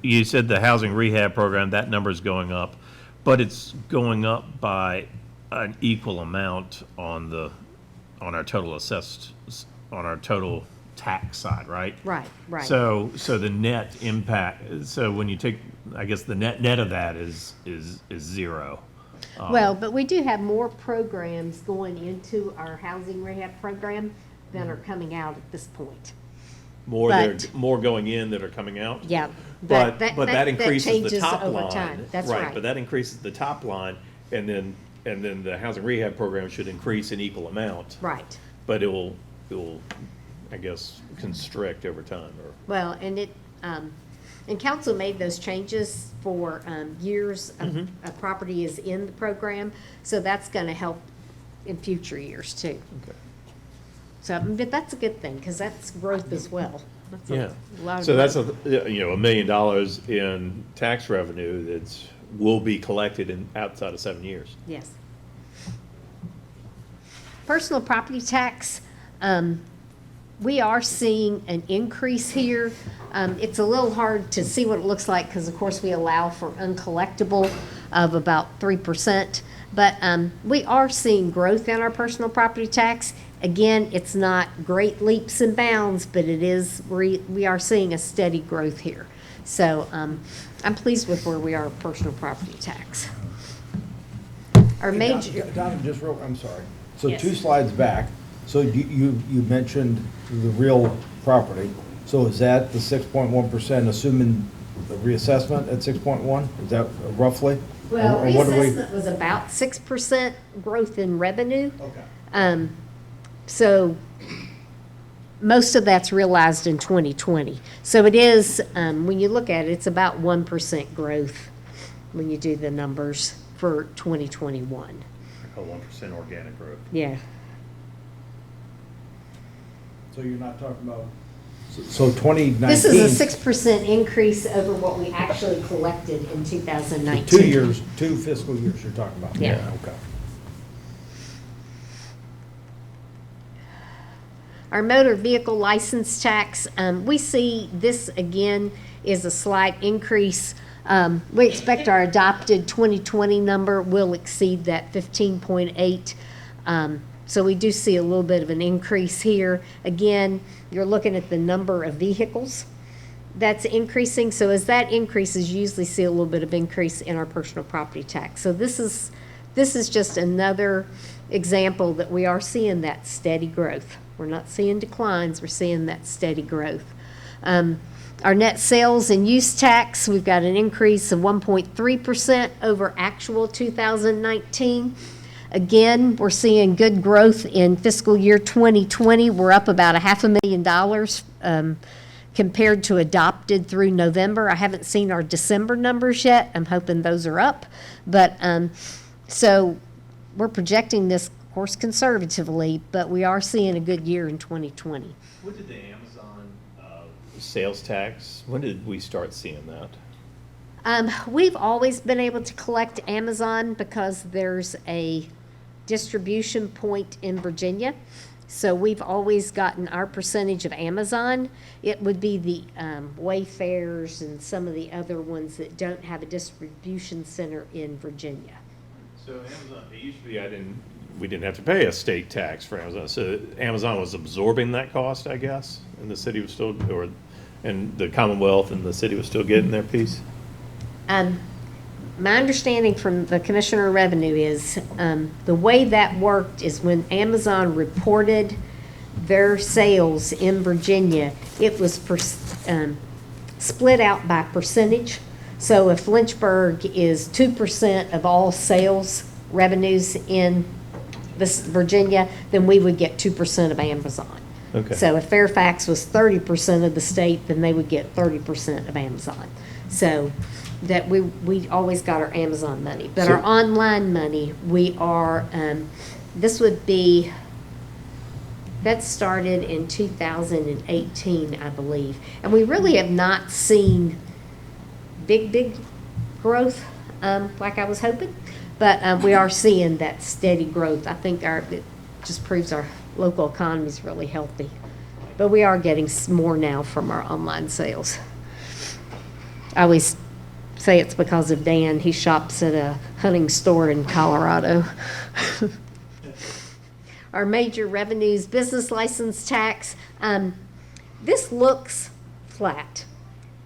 you said the housing rehab program, that number's going up, but it's going up by an equal amount on our total tax side, right? Right, right. So the net impact, so when you take, I guess the net of that is zero. Well, but we do have more programs going into our housing rehab program than are coming out at this point. More But- more going in that are coming out? Yeah. But that increases the changes top over line. time. That's right. But that increases the top line, and then the housing rehab program should increase in equal amount. Right. But it will, I guess, constrict over time, or, Well, and and council made those changes for years a property is in the program, so that's going to help in future years too. okay. So, but that's a good thing, because that's growth as well. That's Yeah. a lot of So that's growth. $1 million in tax revenue will be collected outside of 7 years. Yes. Personal property tax, we are seeing an increase here. It's a little hard to see what it looks like because, of course, we allow for uncollectible of about 3%. But we are seeing growth in our personal property tax. Again, it's not great leaps and bounds, but it is, we are seeing a steady growth here. So I'm pleased with where we are with personal property tax. Our major, Donna, just real, I'm sorry. So Yes. 2 slides back, so you mentioned the real property. So is that the 6.1%, assuming the reassessment at 6.1? Is that roughly? well, Or what do we- reassessment was about 6% growth in revenue. Okay. So most of that's realized in 2020. So it is, when you look at it, it's about 1% growth when you do the numbers for 2021. I call 1% organic growth. Yeah. So you're not talking about? So 2019. This is a 6% increase over what we actually collected in 2019. 2 years, 2 fiscal years you're talking about? Yeah. Okay. Our motor vehicle license tax, we see this again is a slight increase. We expect our adopted 2020 number will exceed that 15.8. So we do see a little bit of an increase here. Again, you're looking at the number of vehicles that's increasing. So as that increases, you usually see a little bit of increase in our personal property tax. So this is just another example that we are seeing that steady growth. We're not seeing declines, we're seeing that steady growth. Our net sales and use tax, we've got an increase of 1.3% over actual 2019. Again, we're seeing good growth in fiscal year 2020. We're up about $500,000 compared to adopted through November. I haven't seen our December numbers yet. I'm hoping those are up. But so we're projecting this, of course, conservatively, but we are seeing a good year in 2020. What did the Amazon sales tax, when did we start seeing that? We've always been able to collect Amazon because there's a distribution point in Virginia. So we've always gotten our percentage of Amazon. It would be the Wayfairs and some of the other ones that don't have a distribution center in Virginia. So Amazon, it used to be we didn't have to pay a state tax for Amazon. So Amazon was absorbing that cost, I guess, and the city was still, and the Commonwealth and the city was still getting their piece? My understanding from the Commissioner of Revenue is the way that worked is when Amazon reported their sales in Virginia, it was split out by percentage. So if Lynchburg is 2% of all sales revenues in this Virginia, then we would get 2% of Amazon. Okay. So if Fairfax was 30% of the state, then they would get 30% of Amazon. So that we always got our Amazon money. But our online money, we are, this would be That started in 2018, I believe. And we really have not seen big growth like I was hoping. But we are seeing that steady growth. I think it just proves our local economy is really healthy. But we are getting more now from our online sales. I always say it's because of Dan. He shops at a hunting store in Colorado. Our major revenues, business license tax. This looks flat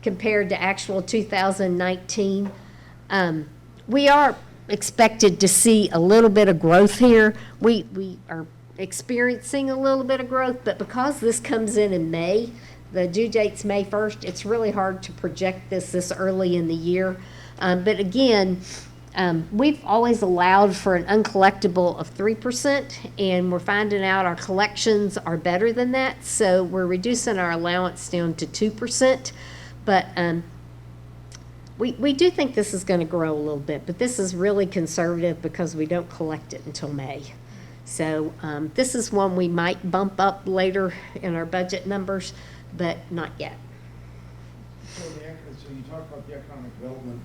compared to actual 2019. We are expected to see a little bit of growth here. We are experiencing a little bit of growth, but because this comes in May, the due date's May 1st, it's really hard to project this early in the year. But again, we've always allowed for an uncollectible of 3%, and we're finding out our collections are better than that, so we're reducing our allowance down to 2%. But we do think this is going to grow a little bit, but this is really conservative because we don't collect it until May. So this is one we might bump up later in our budget numbers, but not yet. So you talk about the economic development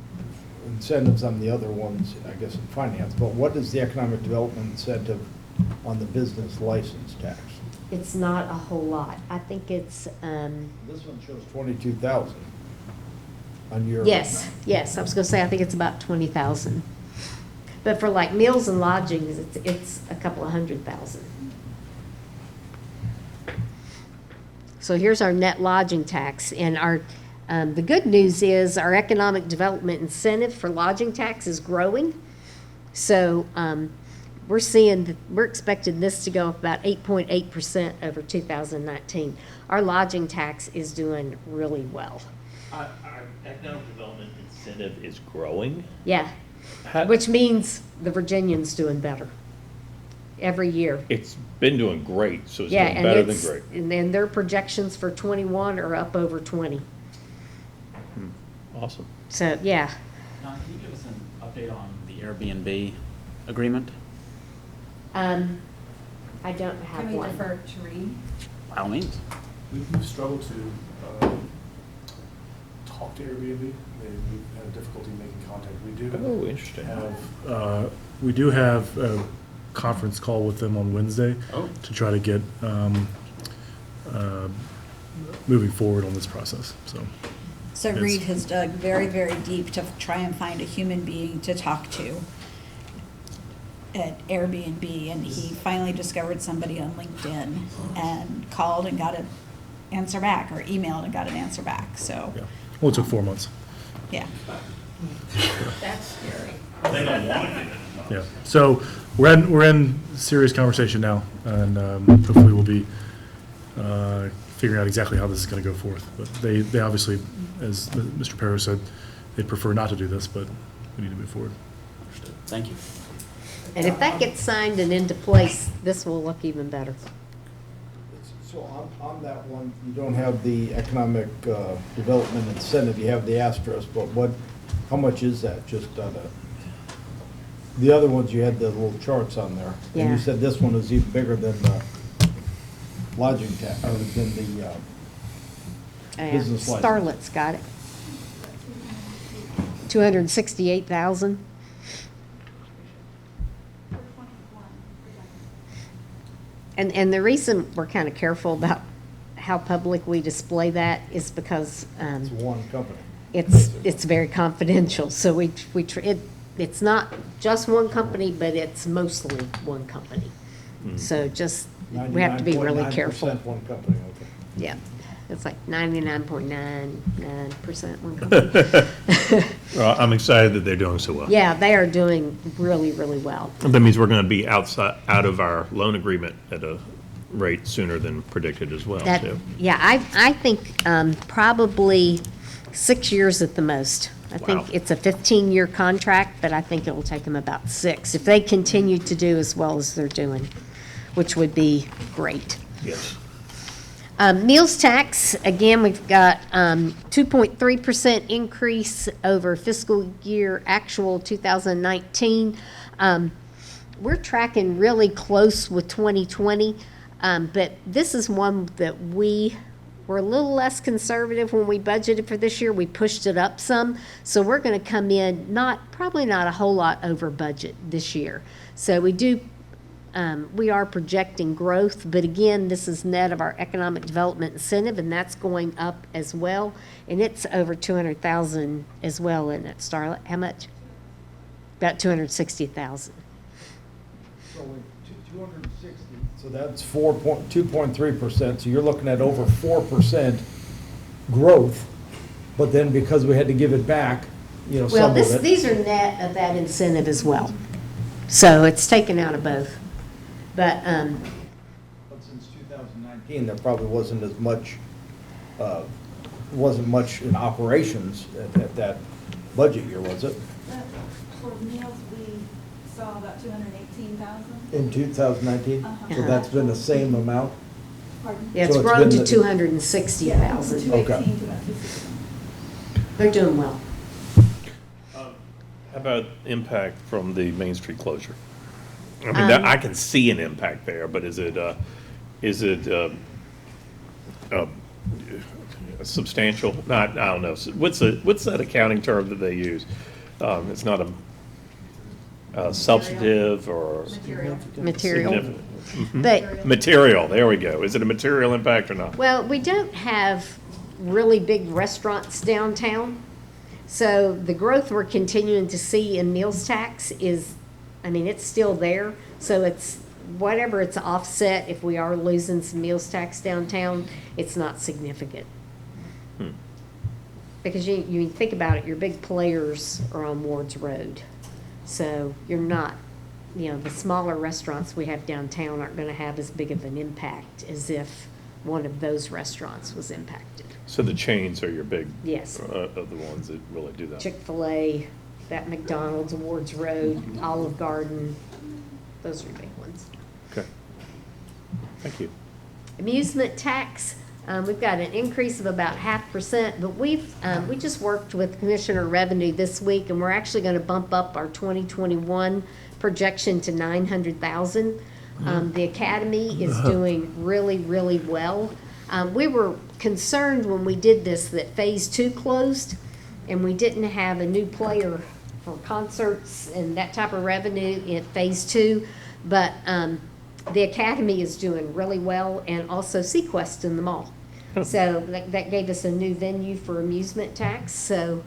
incentives on the other ones, I guess in finance, but what is the economic development incentive on the business license tax? It's not a whole lot. I think it's, This one shows 22,000 on your. yes, I was gonna say, I think it's about 20,000. But for like meals and lodgings, it's a couple of 100,000. So here's our net lodging tax, and our, the good news is our economic development incentive for lodging tax is growing. So we're expecting this to go up about 8.8% over 2019. Our lodging tax is doing really well. Our economic development incentive is growing. Yeah, How- which means the Virginian's doing better every year. It's been doing great, so it's Yeah, doing and better than it's, great. and then their projections for 21 are up over 20. Awesome. So, yeah. Don, can you give us an update on the Airbnb agreement? I don't have Can we one. defer to Reed? By all means. We've struggled to talk to Airbnb. We've had difficulty making contact. Oh, interesting. We do have a conference call with them on Wednesday to try to get moving forward on this process. So Yes. Reed has dug very, very deep to try and find a human being to talk to at Airbnb, and he finally discovered somebody on LinkedIn and called and got an answer back, or emailed and got an answer back, so, Yeah. Well, it took 4 months. yeah. That's scary. Yeah. So we're in serious conversation now, and hopefully we'll be figuring out exactly how this is going to go forth. But they obviously, as Mr. Perro said, they'd prefer not to do this, but we need to move forward. Understood. Thank you. And if that gets signed and into place, this will look even better. So on that one, you don't have the economic development incentive, you have the asterisk, but how much is that, just the other ones, you had the little charts on there. And Yeah. you said this one is even bigger than the lodging tax, or than the business license. Starlet's got it. 268,000. And the reason we're kind of careful about how public we display that is because It's one company. it's very confidential. So it's not just one company, but it's mostly one company. So just, we have to be really careful. 99.9% one company, okay. Yeah, it's like 99.99% one company. Well, I'm excited that they're doing so well. Yeah, they are doing really, really well. That means we're going to be out of our loan agreement at a rate sooner than predicted as well, That, too. yeah, I think probably 6 years at the most. I Wow. think it's a 15-year contract, but I think it will take them about 6 if they continue to do as well as they're doing, which would be great. Yes. Meals tax, again, we've got 2.3% increase over fiscal year actual 2019. We're tracking really close with 2020. But this is one that we were a little less conservative when we budgeted for this year. We pushed it up some. So we're going to come in probably not a whole lot over budget this year. So we are projecting growth, but again, this is net of our economic development incentive, and that's going up as well. And it's over 200,000 as well, isn't it, Starlet? How much? About 260,000. So 260, so that's 2.3%, so you're looking at over 4% growth, but then because we had to give it back, Well, some of it. these are net of that incentive as well. So it's taken out of both. But, But since 2019, there probably wasn't as much, wasn't much in operations at that budget year, was it? For meals, we saw about 218,000. In 2019? Uh-huh. So that's been the same amount? Pardon? yeah, it's So it's grown been to the- 260,000. 218 to about 260. They're doing well. How about impact from the Main Street closure? I mean, I can see an impact there, but is it substantial? Not, I don't know. What's that accounting term that they use? It's not a substantive or Material. significant. But, Material, there we go. Is it a material impact or not? well, we don't have really big restaurants downtown. So the growth we're continuing to see in meals tax it's still there. So it's, whatever it's offset, if we are losing some meals tax downtown, it's not significant. Because you think about it, your big players are on Ward's Road. So you're not, the smaller restaurants we have downtown aren't going to have as big of an impact as if one of those restaurants was impacted. So the chains are your big, Yes. of the ones that really do that. Chick-fil-A, that McDonald's, Ward's Road, Olive Garden, those are your big ones. Okay. Thank you. Amusement tax, we've got an increase of about 0.5%, but we just worked with Commissioner Revenue this week, and we're actually going to bump up our 2021 projection to 900,000. The Academy is doing really, really well. We were concerned when we did this that Phase 2 closed, and we didn't have a new player for concerts and that type of revenue in Phase 2, but the Academy is doing really well, and also Sequest in the mall. So that gave us a new venue for amusement tax, so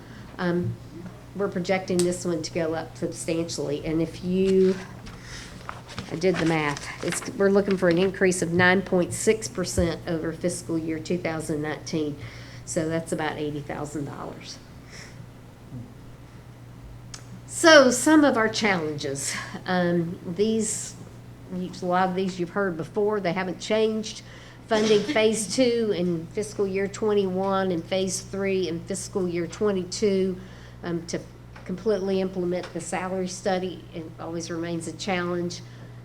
we're projecting this one to go up substantially. And I did the math, we're looking for an increase of 9.6% over fiscal year 2019, so that's about $80,000. So some of our challenges, a lot of these you've heard before, they haven't changed. Funding Phase 2 in fiscal year 21 and Phase 3 in fiscal year 22 to completely implement the salary study, it always remains a challenge,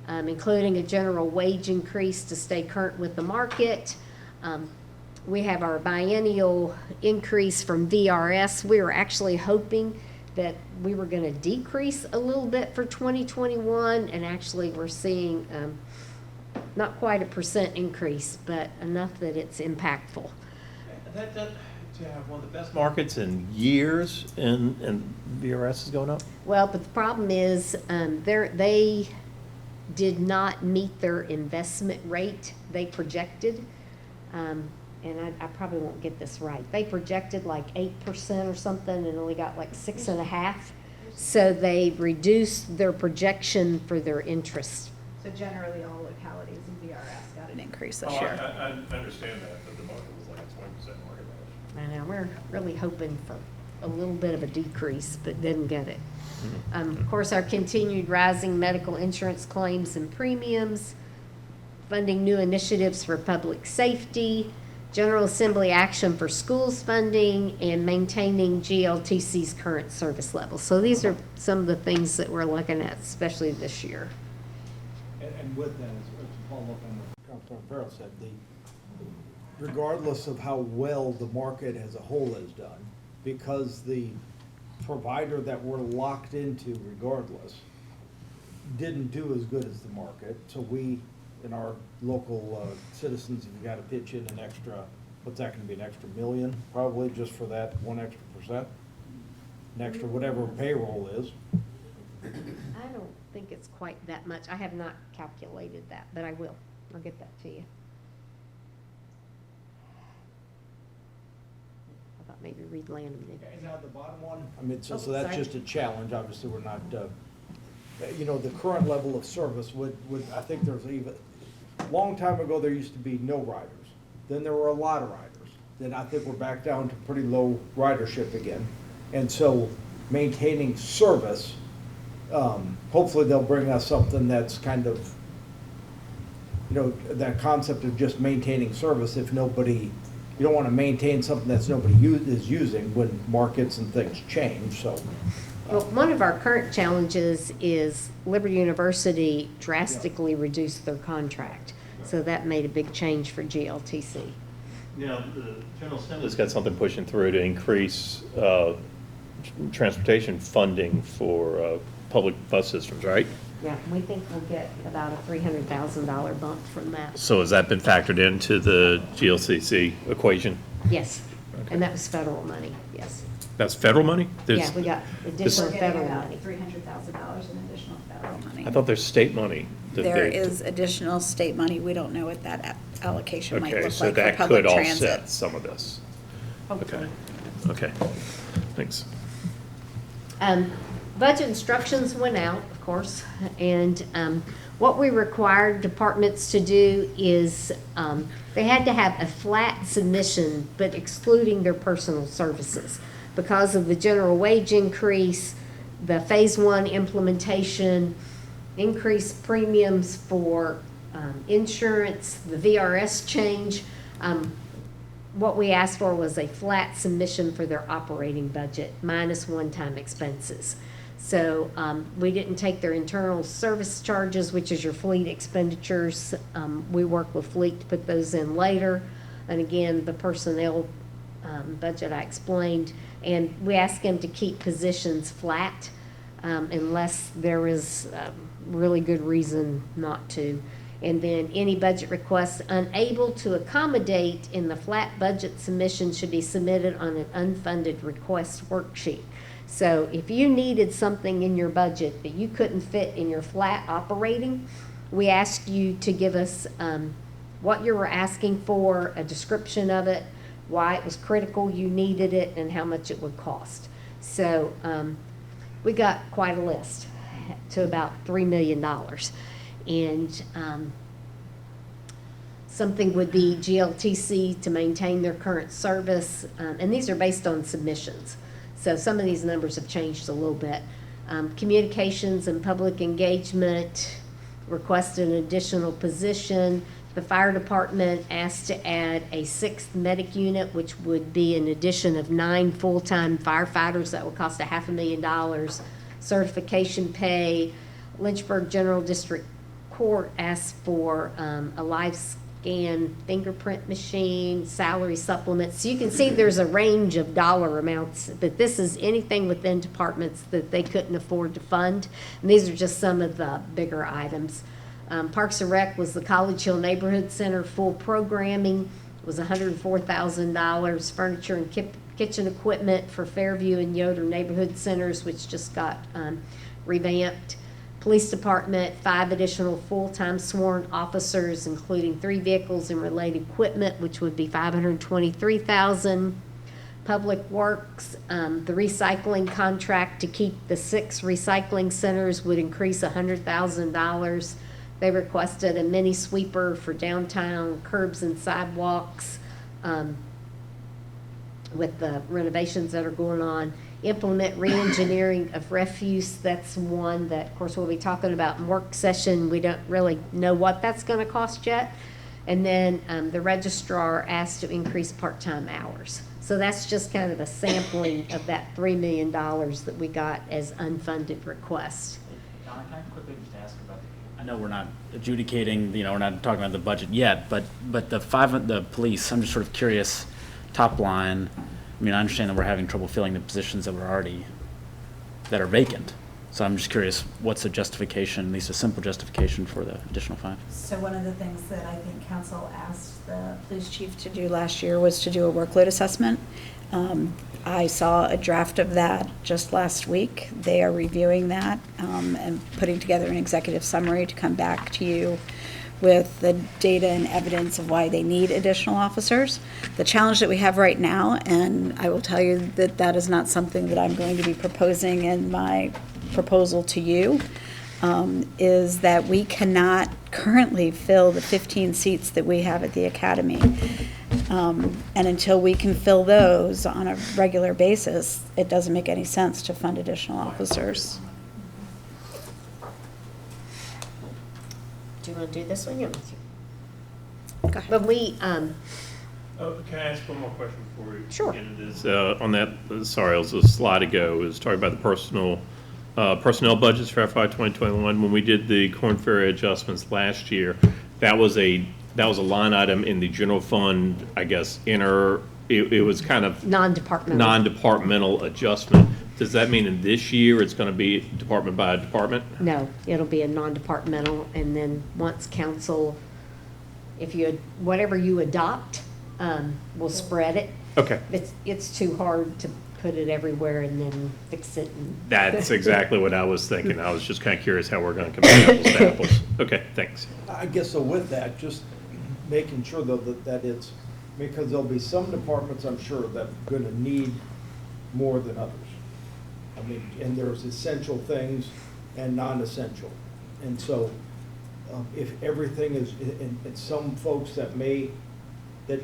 including a general wage increase to stay current with the market. We have our biennial increase from VRS. We were actually hoping that we were going to decrease a little bit for 2021, and actually we're seeing not quite a % increase, but enough that it's impactful. That to have one of the best markets in years, and VRS is going up? Well, but the problem is, they did not meet their investment rate they projected. And I probably won't get this right. They projected like 8% or something and only got like 6.5%. So they reduced their projection for their interest. So generally, all localities in VRS got an increase this Oh, year. I understand that, but the market was like a 20% market value. I know, we're really hoping for a little bit of a decrease, but didn't get it. Of course, our continued rising medical insurance claims and premiums, funding new initiatives for public safety, General Assembly action for schools funding, and maintaining GLTC's current service level. So these are some of the things that we're looking at, especially this year. And with that, as to follow up on what Councilman Farrell said, regardless of how well the market as a whole has done, because the provider that we're locked into regardless didn't do as good as the market, so we in our local citizens have got to pitch in an extra, what's that gonna be, an extra million, probably, just for that 1% extra? An extra whatever payroll is. I don't think it's quite that much. I have not calculated that, but I will. I'll get that to you. I thought maybe Reed Landon did. And now the bottom one, I mean, so Oh, that's sorry. just a challenge, obviously, we're not, you know, the current level of service would, I think there's even, long time ago, there used to be no riders. Then there were a lot of riders. Then I think we're back down to pretty low ridership again. And so maintaining service, hopefully they'll bring us something that's kind of, you know, that concept of just maintaining service if nobody, you don't want to maintain something that's nobody is using when markets and things change, so. Well, one of our current challenges is Liberty University drastically reduced their contract. So that made a big change for GLTC. Now, the General Assembly's got something pushing through to increase transportation funding for public bus systems, right? Yeah, we think we'll get about a $300,000 bump from that. So has that been factored into the GLCC equation? Yes, and that was federal money, yes. That's federal money? Yeah, we got additional We're getting federal about money. $300,000 in additional federal money. I thought there's state money. that There they- is additional state money. We don't know what that allocation might Okay, look so like for that public could transit. offset some of this. Okay, okay, thanks. Budget instructions went out, of course, and what we required departments to do is they had to have a flat submission, but excluding their personal services. Because of the general wage increase, the phase 1 implementation, increased premiums for insurance, the VRS change, what we asked for was a flat submission for their operating budget minus one-time expenses. So we didn't take their internal service charges, which is your fleet expenditures. We work with fleet to put those in later. And again, the personnel budget I explained. And we asked them to keep positions flat unless there is really good reason not to. And then any budget requests unable to accommodate in the flat budget submission should be submitted on an unfunded request worksheet. So if you needed something in your budget that you couldn't fit in your flat operating, we asked you to give us what you were asking for, a description of it, why it was critical you needed it, and how much it would cost. So we got quite a list to about $3 million. And something would be GLTC to maintain their current service, and these are based on submissions. So some of these numbers have changed a little bit. Communications and public engagement requested an additional position. The fire department asked to add a 6th medic unit, which would be an addition of 9 full-time firefighters. That would cost $500,000. Certification pay. Lynchburg General District Court asked for a live scan fingerprint machine, salary supplements. So you can see there's a range of dollar amounts, but this is anything within departments that they couldn't afford to fund. And these are just some of the bigger items. Parks and Rec was the College Hill Neighborhood Center full programming was $104,000. Furniture and kitchen equipment for Fairview and Yoder neighborhood centers, which just got revamped. Police Department, 5 additional full-time sworn officers, including 3 vehicles and related equipment, which would be $523,000. Public Works, the recycling contract to keep the 6 recycling centers would increase $100,000. They requested a mini sweeper for downtown curbs and sidewalks with the renovations that are going on. Implement re-engineering of refuse. That's one that, of course, we'll be talking about in work session. We don't really know what that's going to cost yet. And then the registrar asked to increase part-time hours. So that's just kind of a sampling of that $3 million that we got as unfunded requests. Donna, can I quickly just ask about, I know we're not adjudicating, we're not talking about the budget yet, but the police, I'm just sort of curious, top line, I understand that we're having trouble filling the positions that are vacant. So I'm just curious, what's the justification, at least a simple justification for the additional 5? So one of the things that I think council asked the Police chief to do last year was to do a workload assessment. I saw a draft of that just last week. They are reviewing that and putting together an executive summary to come back to you with the data and evidence of why they need additional officers. The challenge that we have right now, and I will tell you that that is not something that I'm going to be proposing in my proposal to you, is that we cannot currently fill the 15 seats that we have at the academy. And until we can fill those on a regular basis, it doesn't make any sense to fund additional officers. Do you want to do this one? You want me Go to? ahead. But we, Can I ask one more question before we Sure. get into this? On that, sorry, it was a slide ago, it was talking about the personnel budgets for FY 2021. When we did the corn ferry adjustments last year, that was a line item in the general fund, I guess, it was kind of non-departmental. non-departmental adjustment. Does that mean in this year, it's going to be department by department? No, it'll be a non-departmental, and then once council, whatever you adopt, we'll spread it. Okay. It's too hard to put it everywhere and then fix it. That's exactly what I was thinking. I was just kind of curious how we're going to compare apples to apples. Okay, thanks. I guess so with that, just making sure though that it's, because there'll be some departments, I'm sure, that are gonna need more than others. I mean, and there's essential things and non-essential. And so, if everything is, and some folks that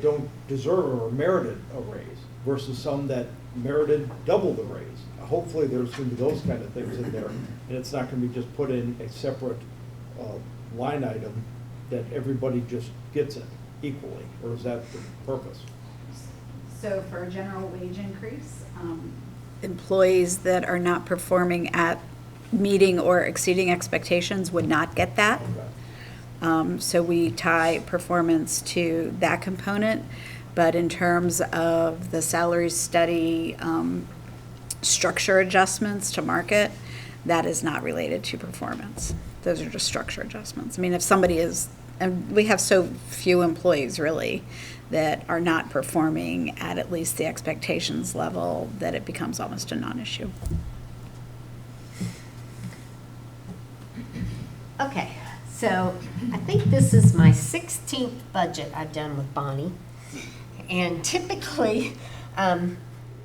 don't deserve or merited a raise versus some that merited double the raise. Hopefully, there's gonna be those kind of things in there, and it's not gonna be just put in a separate line item that everybody just gets it equally, or is that the purpose? So for a general wage increase, Employees that are not performing at meeting or exceeding expectations would not get that. So we tie performance to that component. But in terms of the salary study structure adjustments to market, that is not related to performance. Those are just structure adjustments. I mean, if somebody is, and we have so few employees really that are not performing at least the expectations level that it becomes almost a non-issue. Okay, so I think this is my 16th budget I've done with Bonnie. And typically,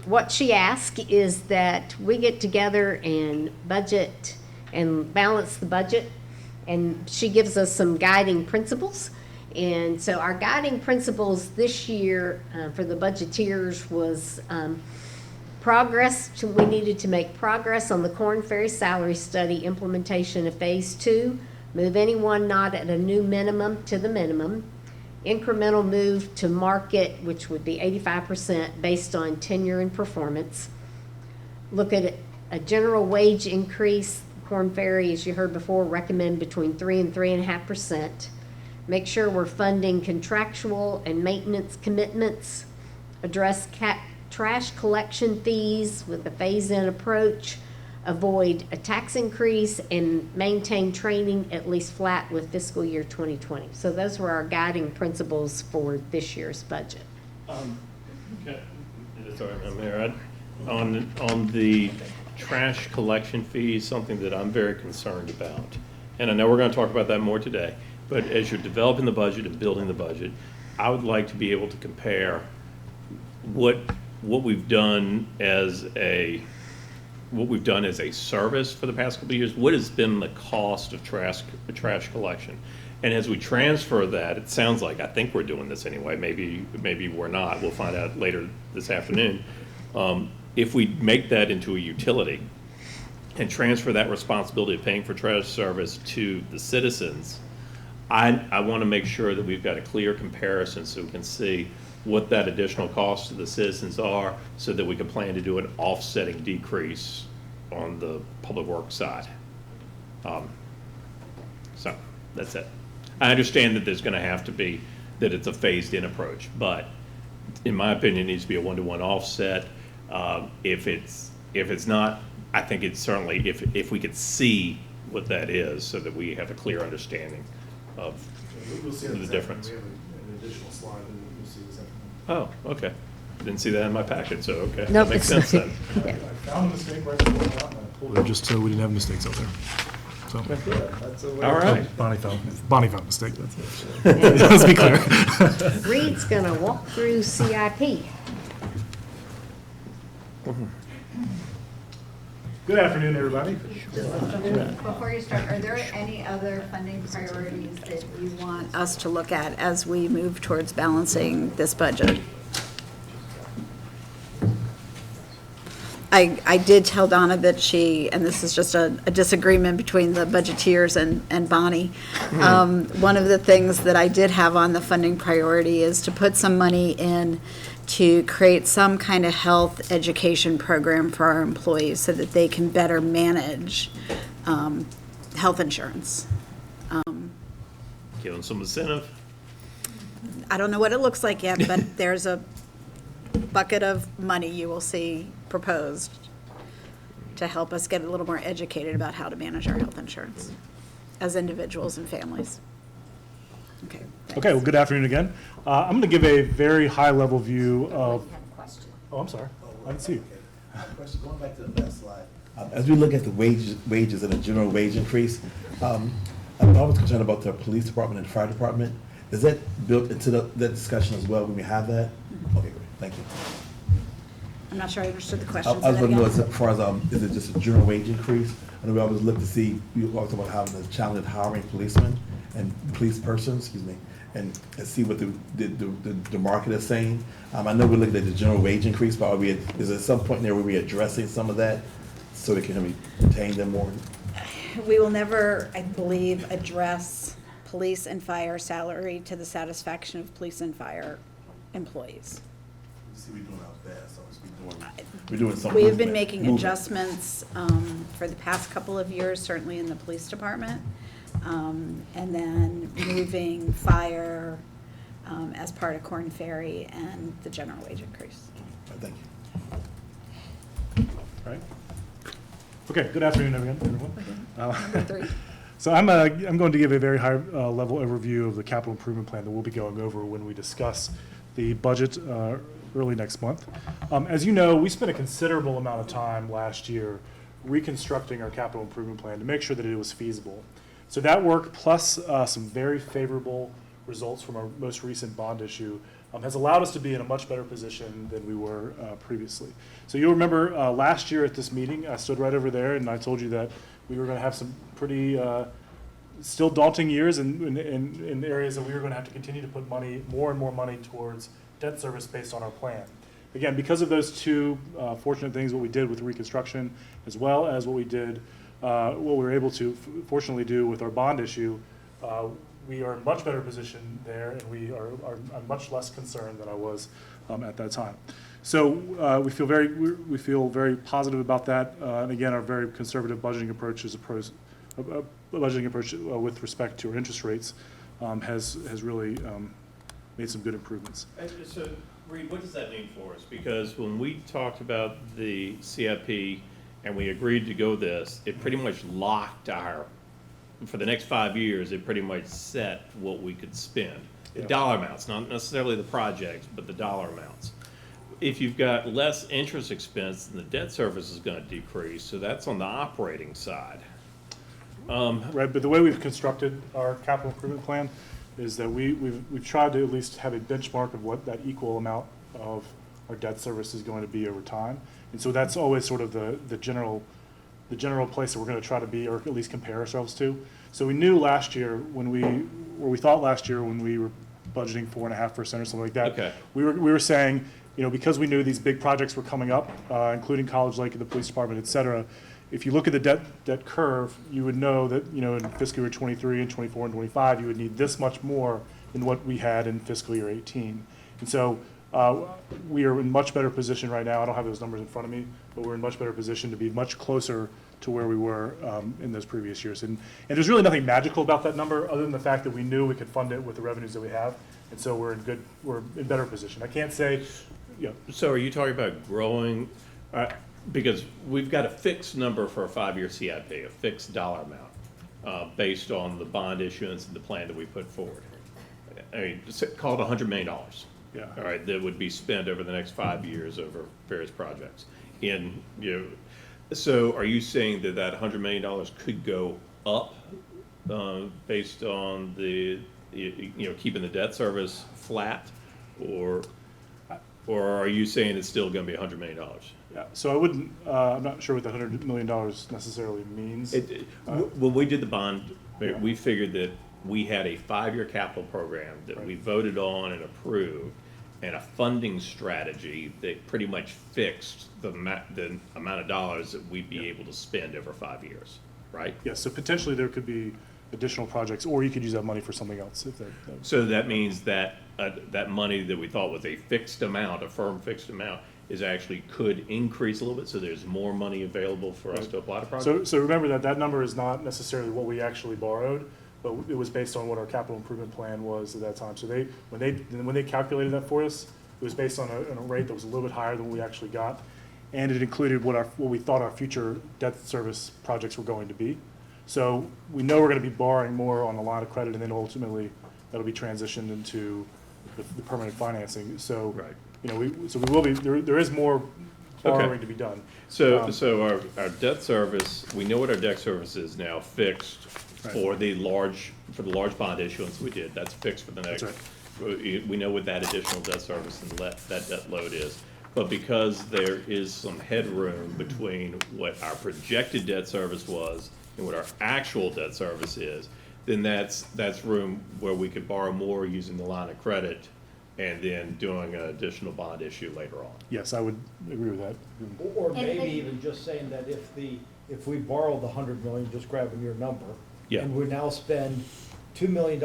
what she asks is that we get together and budget and balance the budget. And she gives us some guiding principles. And so our guiding principles this year for the budgeteers was progress. We needed to make progress on the Corn Ferry salary study implementation of phase 2, move anyone not at a new minimum to the minimum, incremental move to market, which would be 85% based on tenure and performance, look at a general wage increase. Corn Ferry, as you heard before, recommend between 3 and 3.5%. Make sure we're funding contractual and maintenance commitments, address trash collection fees with a phase-in approach, avoid a tax increase, and maintain training at least flat with fiscal year 2020. So those were our guiding principles for this year's budget. Okay. Sorry, Mayor, on the trash collection fees, something that I'm very concerned about, and I know we're going to talk about that more today, but as you're developing the budget and building the budget, I would like to be able to compare what we've done as a service for the past couple of years. What has been the cost of trash collection? And as we transfer that, it sounds like, I think we're doing this anyway, maybe we're not, we'll find out later this afternoon. If we make that into a utility and transfer that responsibility of paying for trash service to the citizens, I want to make sure that we've got a clear comparison so we can see what that additional cost to the citizens are so that we can plan to do an offsetting decrease on the public works side. So that's it. I understand that there's going to have to be, that it's a phased-in approach, but in my opinion, it needs to be a one-to-one offset. If it's not, I think it's certainly, if we could see what that is, so that we have a clear understanding of We'll see the difference. We have an additional slide that we'll see this afternoon. Oh, okay. Didn't see that in my packet, so, okay. Nope, That makes it's- sense then. I found a mistake right before I went out, and I pulled it just so we didn't have mistakes out there. So, All right. Bonnie found a mistake. Let's be clear. Reed's gonna walk through CIP. Good afternoon, everybody. Before you start, are there any other funding priorities that you want us to look at as we move towards balancing this budget? I did tell Donna that and this is just a disagreement between the budgeteers and Bonnie. One of the things that I did have on the funding priority is to put some money in to create some kind of health education program for our employees so that they can better manage health insurance. Give them some incentive. I don't know what it looks like yet, but there's a bucket of money you will see proposed to help us get a little more educated about how to manage our health insurance as individuals and families. Okay. thanks. Okay, well, good afternoon again. I'm going to give a very high-level view of. Oh, I'm sorry. I didn't see you. Question, going back to the last slide. As we look at the wages and the general wage increase, I'm always concerned about the police department and the fire department. Is that built into that discussion as well when we have that? Okay, great, thank you. I'm not sure I understood the I question. was going to know as far as, is it just a general wage increase? I know we always look to see, we always talk about having the challenge of hiring policemen and police persons, and see what the market is saying. I know we're looking at the general wage increase, but is there some point in there where we're addressing some of that so we can retain them more? We will never, I believe, address police and fire salary to the satisfaction of police and fire employees. See, we're doing our best, so we're doing some We have been movement. making adjustments for the past couple of years, certainly in the police department, and then moving fire as part of Corn Ferry and the general wage increase. Thank you. All right. Okay, good afternoon, everyone. Number 3. So I'm going to give a very high-level overview of the capital improvement plan that we'll be going over when we discuss the budget early next month. As you know, we spent a considerable amount of time last year reconstructing our capital improvement plan to make sure that it was feasible. So that work, plus some very favorable results from our most recent bond issue, has allowed us to be in a much better position than we were previously. So you'll remember last year at this meeting, I stood right over there and I told you that we were going to have some pretty still daunting years in areas that we were going to have to continue to put more and more money towards debt service based on our plan. Again, because of those two fortunate things, what we did with reconstruction, as well as what we were able to fortunately do with our bond issue, we are in a much better position there, and I'm much less concerned than I was at that time. So we feel very positive about that, and again, our very conservative budgeting approach with respect to our interest rates has really made some good improvements. So, Reed, what does that mean for us? Because when we talked about the CIP and we agreed to go this, it pretty much locked for the next 5 years, it pretty much set what we could spend. The dollar amounts, not necessarily the projects, but the dollar amounts. If you've got less interest expense, then the debt service is going to decrease, so that's on the operating side. Right, but the way we've constructed our capital improvement plan is that we've tried to at least have a benchmark of what that equal amount of our debt service is going to be over time. And so that's always sort of the general place that we're going to try to be, or at least compare ourselves to. So we knew last year when we were budgeting 4.5% or something like that. Okay. We were saying, because we knew these big projects were coming up, including College Lake and the police department, et cetera. If you look at the debt curve, you would know that, in fiscal year 23 and 24 and 25, you would need this much more than what we had in fiscal year 18. And so we are in much better position right now. I don't have those numbers in front of me, but we're in much better position to be much closer to where we were in those previous years. And there's really nothing magical about that number other than the fact that we knew we could fund it with the revenues that we have. And so we're in better position. I can't say, So are you talking about growing, because we've got a fixed number for a 5-year CIP, a fixed dollar amount, based on the bond issuance and the plan that we put forward. I mean, call it $100 million. Yeah. All right, that would be spent over the next 5 years over various projects. And, so are you saying that that $100 million could go up, based on the, keeping the debt service flat? Or are you saying it's still gonna be $100 million? Yeah, so I wouldn't, I'm not sure what the $100 million necessarily means. When we did the bond, we figured that we had a 5-year capital program that we voted on and approved, and a funding strategy that pretty much fixed the amount of dollars that we'd be able to spend over 5 years, right? Yes, so potentially there could be additional projects, or you could use that money for something else if that. So that means that, that money that we thought was a fixed amount, a firm fixed amount, is actually could increase a little bit, so there's more money available for us to apply to projects? So remember that number is not necessarily what we actually borrowed, but it was based on what our capital improvement plan was at that time. So when they calculated that for us, it was based on a rate that was a little bit higher than what we actually got. And it included what we thought our future debt service projects were going to be. So we know we're going to be borrowing more on a line of credit, and then ultimately that'll be transitioned into the permanent financing. So, so we will be, there is more borrowing to be done. So our debt service, we know what our debt service is now fixed for the large bond issuance we did. That's fixed for the next. We know what that additional debt service and that debt load is. But because there is some headroom between what our projected debt service was and what our actual debt service is, then that's room where we could borrow more using the line of credit and then doing an additional bond issue later on. Yes, I would agree with that. Or maybe even just saying that if we borrowed the 100 million, just grabbing your number, and we now spend $2 million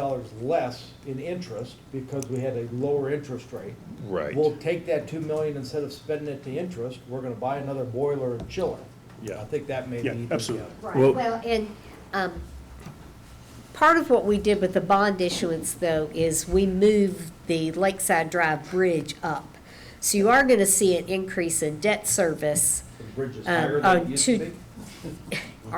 less in interest because we had a lower interest rate. Right. We'll take that 2 million, instead of spending it to interest, we're gonna buy another boiler and chiller. Yeah. I think that may be. Absolutely. Right, well, and part of what we did with the bond issuance, though, is we moved the Lakeside Drive Bridge up. So you are gonna see an increase in debt service. The bridge is higher than it used to be.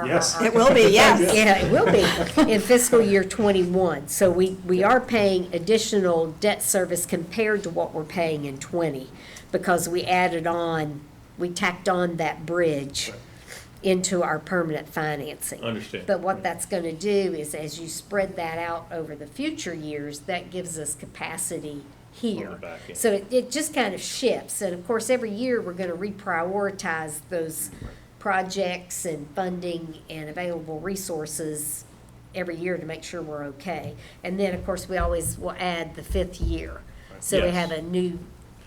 Yes. It will be, yes. Yeah, it will be in fiscal year '21. So we are paying additional debt service compared to what we're paying in '20, because we tacked on that bridge into our permanent financing. Understand. But what that's going to do is, as you spread that out over the future years, that gives us capacity here. On the back end. So it just kind of shifts. And of course, every year, we're going to reprioritize those projects and funding and available resources every year to make sure we're okay. And then, of course, we always will add the 5th year. So we Yes. have a new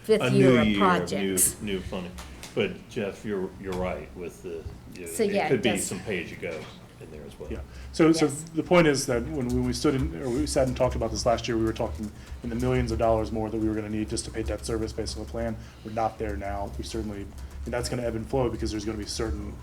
5th year of projects. New funding. But Jeff, you're right with the, So, yeah, it could it be does. some pay-as-you-go in there as well. Yeah. So Yes. the point is that when we we sat and talked about this last year, we were talking in the millions of dollars more that we were going to need just to pay debt service based on the plan. We're not there now. We certainly, and that's going to ebb and flow because there's going to be certain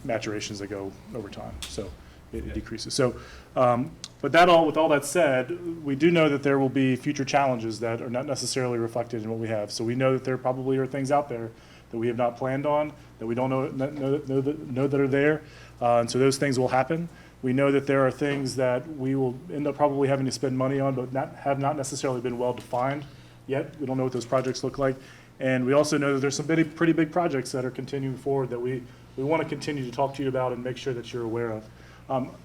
maturations that go over time. So it decreases. So, but with all that said, we do know that there will be future challenges that are not necessarily reflected in what we have. So we know that there probably are things out there that we have not planned on, that we don't know that are there. And so those things will happen. We know that there are things that we will end up probably having to spend money on, but have not necessarily been well defined yet. We don't know what those projects look like. And we also know that there's some pretty big projects that are continuing forward that we want to continue to talk to you about and make sure that you're aware of.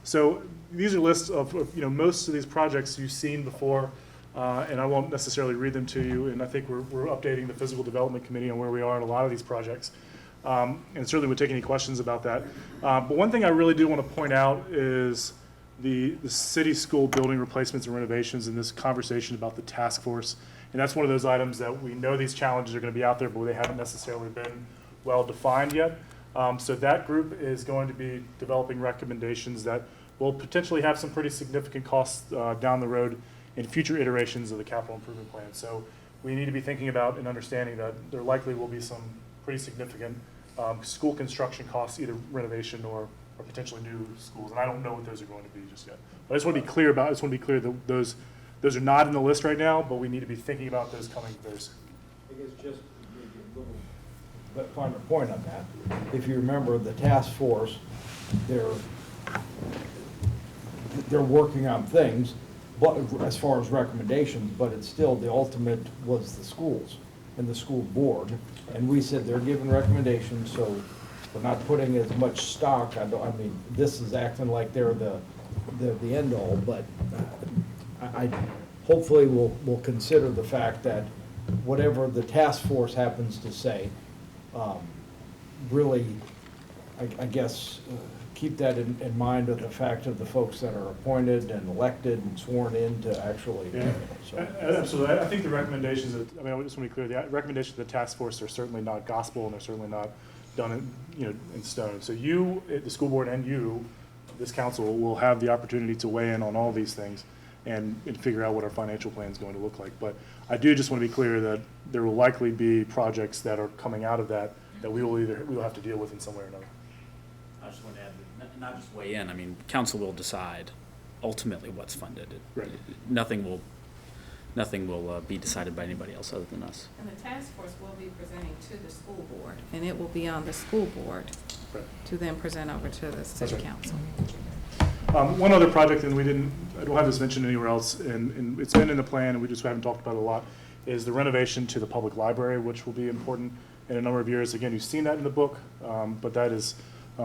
So these are lists of most of these projects you've seen before, and I won't necessarily read them to you. And I think we're updating the Physical Development Committee on where we are in a lot of these projects. And certainly would take any questions about that. But one thing I really do want to point out is the city school building replacements and renovations and this conversation about the task force. And that's one of those items that we know these challenges are going to be out there, but they haven't necessarily been well defined yet. So that group is going to be developing recommendations that will potentially have some pretty significant costs down the road in future iterations of the capital improvement plan. So we need to be thinking about and understanding that there likely will be some pretty significant school construction costs, either renovation or potentially new schools. And I don't know what those are going to be just yet. But I just want to be clear that those are not in the list right now, but we need to be thinking about those coming very soon. I guess just maybe a little finer point on that. If you remember, the task force, they're working on things, but as far as recommendations, but it's still, the ultimate was the schools and the school board. And we said they're giving recommendations, so we're not putting as much stock. I mean, this is acting like they're the end all, but I hopefully we'll consider the fact that whatever the task force happens to say, really, I guess, keep that in mind of the fact of the folks that are appointed and elected and sworn in to actually. Yeah. So. Absolutely. I think the recommendations, I just want to be clear, the recommendations of the task force are certainly not gospel, and they're certainly not done in stone. So you, the school board, and you, this council, will have the opportunity to weigh in on all these things and figure out what our financial plan is going to look like. But I do just want to be clear that there will likely be projects that are coming out of that we will have to deal with in some way or another. I just want to add, not just weigh in, I mean, council will decide ultimately what's funded. Right. Nothing will be decided by anybody else other than us. And the task force will be presenting to the school board, and it will be on the school board to then present over to the city council. One other project, and I don't have this mentioned anywhere else, and it's been in the plan, and we just haven't talked about it a lot, is the renovation to the public library, which will be important in a number of years. Again, you've seen that in the book, but that is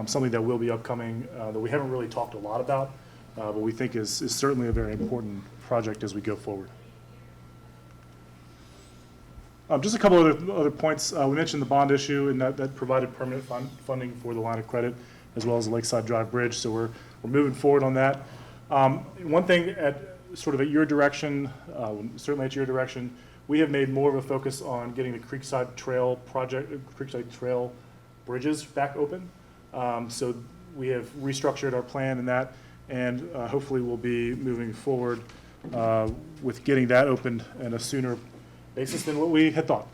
something that will be upcoming that we haven't really talked a lot about, but we think is certainly a very important project as we go forward. Just a couple other points. We mentioned the bond issue, and that provided permanent funding for the line of credit as well as the Lakeside Drive Bridge. So we're moving forward on that. One thing at your direction, certainly at your direction, we have made more of a focus on getting the Creekside Trail bridges back open. So we have restructured our plan in that, and hopefully we'll be moving forward with getting that opened in a sooner basis than what we had thought.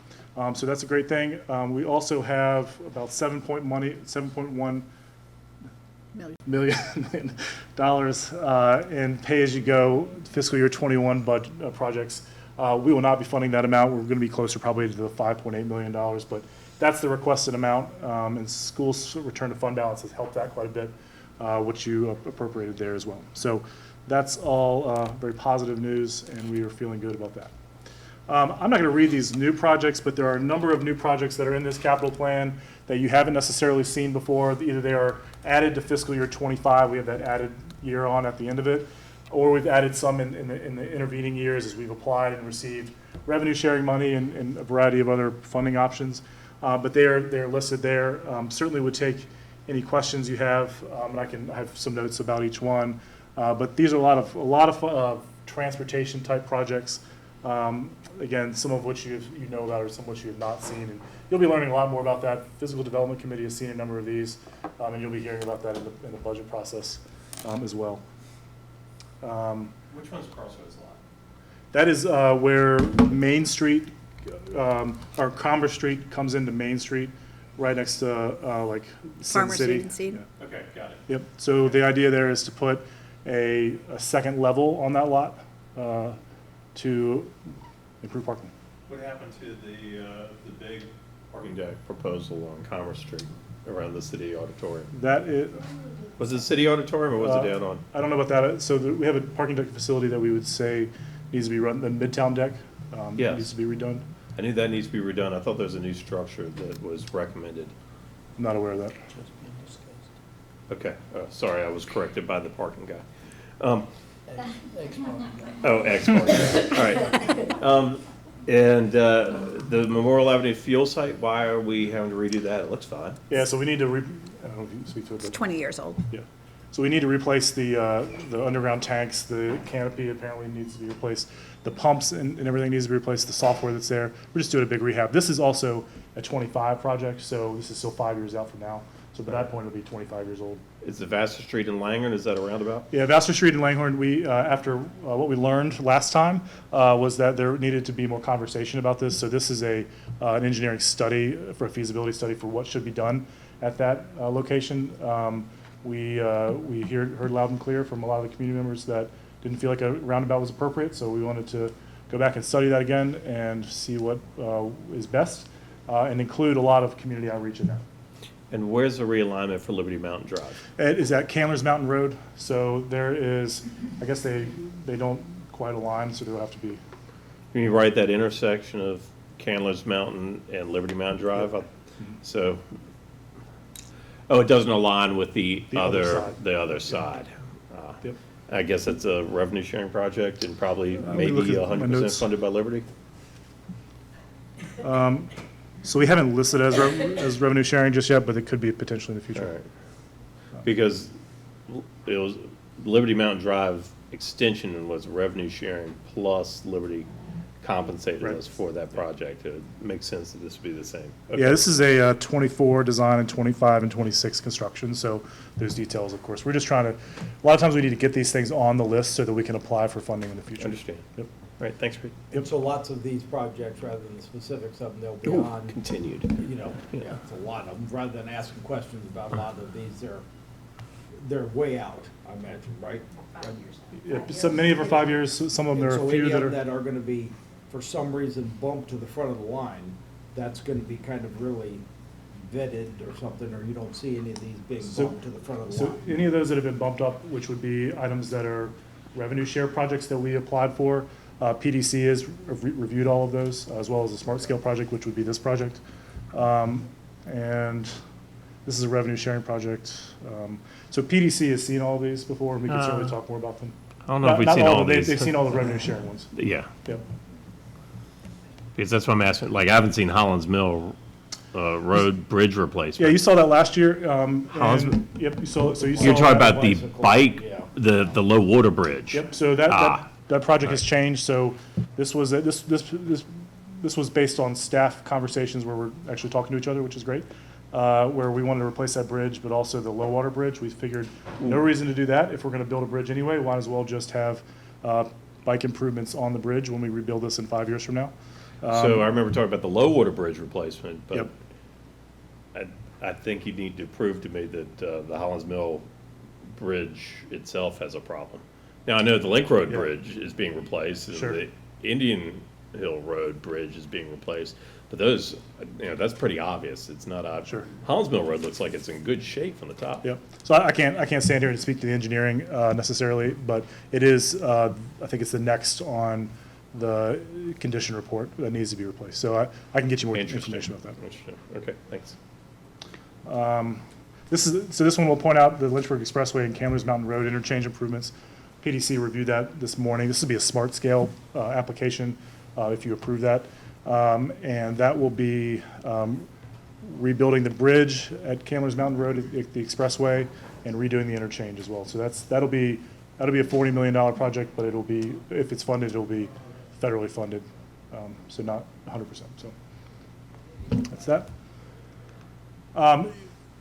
So that's a great thing. We also have about $7.1 million dollars in pay-as-you-go fiscal year 21 budget projects. We will not be funding that amount. We're going to be closer probably to the $5.8 million, but that's the requested amount. And schools' return to fund balance has helped that quite a bit, which you appropriated there as well. So that's all very positive news, and we are feeling good about that. I'm not going to read these new projects, but there are a number of new projects that are in this capital plan that you haven't necessarily seen before. Either they are added to fiscal year 25, we have that added year on at the end of it, or we've added some in the intervening years as we've applied and received revenue sharing money and a variety of other funding options. But they're listed there. Certainly would take any questions you have, and I have some notes about each one. But these are a lot of transportation type projects. Again, some of which you know about, or some of which you have not seen, and you'll be learning a lot more about that. Physical Development Committee has seen a number of these, and you'll be hearing about that in the budget process as well. Which one's Crossroads Lot? That is where Main Street, or Commerce Street comes into Main Street, right next to like Sin City. Yeah. Okay, got it. Yep. So the idea there is to put a second level on that lot to improve parking. What happened to the big parking deck proposal on Commerce Street around the city auditorium? Was it city auditorium or was it down on? I don't know about that. So we have a parking deck facility that we would say needs to be run, the Midtown deck Yes. needs to be redone. I knew that needs to be redone. I thought there was a new structure that was recommended. I'm not aware of that. Okay, sorry, I was corrected by the parking guy. Ex-parking guy. All right. And the Memorial Avenue fuel site, why are we having to redo that? It looks fine. Yeah, so we need to, I don't know if you can speak to it. It's 20 years old. Yeah. So we need to replace the underground tanks, the canopy apparently needs to be replaced, the pumps and everything needs to be replaced, the software that's there. We're just doing a big rehab. This is also a 25 project, so this is still 5 years out from now. So by that point, it'll be 25 years old. Is the Vassar Street in Langhorne, is that a roundabout? Yeah, Vassar Street and Langhorne, we, after what we learned last time, was that there needed to be more conversation about this. So this is an engineering study, for a feasibility study for what should be done at that location. We heard loud and clear from a lot of the community members that didn't feel like a roundabout was appropriate, so we wanted to go back and study that again and see what is best. and include a lot of community outreach in that. And where's the realignment for Liberty Mountain Drive? It is at Candler's Mountain Road, so there is, I guess they don't quite align, so there'll have to be. Can you write that intersection of Candler's Mountain and Liberty Mountain Drive up? So, it doesn't align with the other other, side. the other side. Yep. I guess it's a revenue sharing project and probably me maybe look at my 100% notes. funded by Liberty? So we haven't listed as revenue sharing just yet, but it could be potentially in the All future. right. Because it was, Liberty Mountain Drive extension was revenue sharing plus Liberty compensated Right. us for that project. It makes sense that this would be the same. Yeah, this is a 24 design and 25 and 26 construction, so there's details, of course. We're just trying to, a lot of times we need to get these things on the list so that we can apply for funding in the future. Understand. Yep. All right, thanks, Reed. And so lots of these projects, rather than the specifics of them, they'll be Ooh, on, continued. you know, yeah, it's a lot of them, rather than asking questions about a lot of these, they're way out, I imagine, right? Yeah, so many of them are 5 years, some of them, there are a few that So any are. of them that are gonna be, for some reason, bumped to the front of the line, that's gonna be kind of really vetted or something, or you don't see any of these being So- bumped to the front of the So line? any of those that have been bumped up, which would be items that are revenue share projects that we applied for, PDC has reviewed all of those, as well as the Smart Scale project, which would be this project. And this is a revenue sharing project. So PDC has seen all of these before, and we can certainly talk more about them. I don't know if we've Not seen all of of them, these. They've seen all the revenue sharing ones. Yeah, Yep. because that's what I'm asking. Like, I haven't seen Holland's Mill Road Bridge Yeah, replacement. you saw that last year. Holland's- Yep, you saw You're that. talking about the bicycle, bike, yeah. the low water bridge. Yep, so that Ah. project has changed, so this was, this was based on staff conversations where we're actually talking to each other, which is great, where we wanted to replace that bridge, but also the low water bridge. We figured no reason to do that. If we're gonna build a bridge anyway, might as well just have bike improvements on the bridge when we rebuild this in 5 years from now. So I remember talking about the low water bridge replacement, but Yep. I think you need to prove to me that the Holland's Mill Bridge itself has a problem. Now, I know the Link Road Yeah. Bridge is being replaced, and Sure. the Indian Hill Road Bridge is being replaced, but those, that's pretty obvious. It's not obvious. Sure. Holland's Mill Road looks like it's in good shape from the top. Yep, so I can't stand here and speak to the engineering necessarily, but it is, I think it's the next on the condition report that needs to be replaced. So I can get you more Interesting. information about that. Interesting. Okay, thanks. This one will point out the Lynchburg Expressway and Candler's Mountain Road interchange improvements. PDC reviewed that this morning. This will be a smart scale application if you approve that. And that will be rebuilding the bridge at Candler's Mountain Road at the expressway and redoing the interchange as well. So that'll be a $40 million project, but it'll be, if it's funded, it'll be federally funded, so not 100%. So that's that.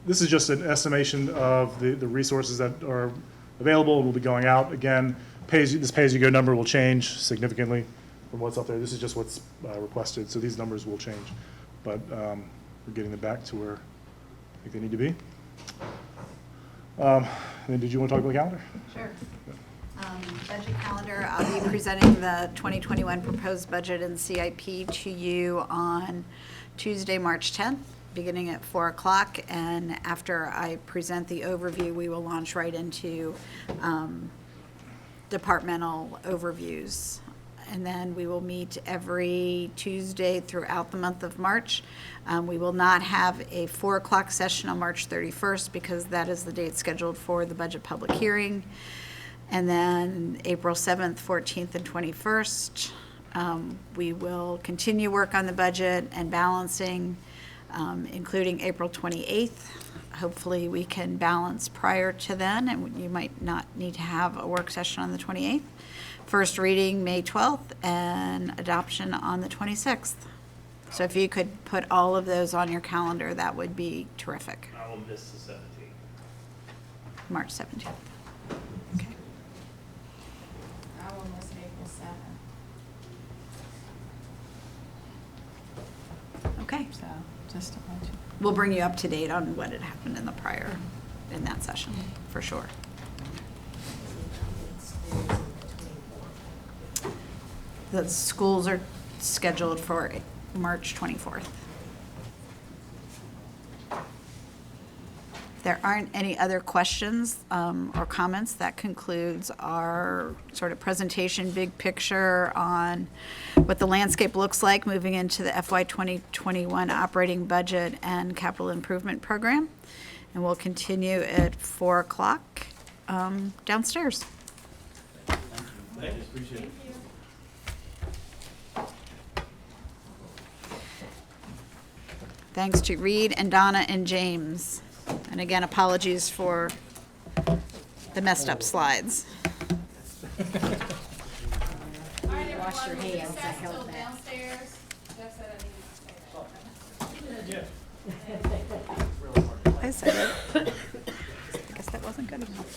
This is just an estimation of the resources that are available and will be going out. Again, this pay-as-you-go number will change significantly from what's up there. This is just what's requested, so these numbers will change. But we're getting them back to where I think they need to be. Then did you want to talk about the calendar? Sure. Budget calendar, I'll be presenting the 2021 proposed budget and CIP to you on Tuesday, March 10th, beginning at 4 o'clock. And after I present the overview, we will launch right into departmental overviews. And then we will meet every Tuesday throughout the month of March. We will not have a 4 o'clock session on March 31st because that is the date scheduled for the budget public hearing. And then April 7th, 14th, and 21st, we will continue work on the budget and balancing, including April 28th. Hopefully, we can balance prior to then, and you might not need to have a work session on the 28th. First reading, May 12th, and adoption on the 26th. So if you could put all of those on your calendar, that would be terrific. I will miss the 17th. March 17th. Okay. I will miss April 7th, Okay. so just a bunch of. We'll bring you up to date on what had happened in that session, for sure. The schools are scheduled for March 24th. If there aren't any other questions or comments, that concludes our sort of presentation, big picture on what the landscape looks like moving into the FY 2021 operating budget and capital improvement program. And we'll continue at 4 o'clock downstairs. Thanks to Reed and Donna and James. And again, apologies for the messed up slides. Wash your hands, I held that. Downstairs. Jeff said I needed to stay. I said it. I guess that wasn't good enough.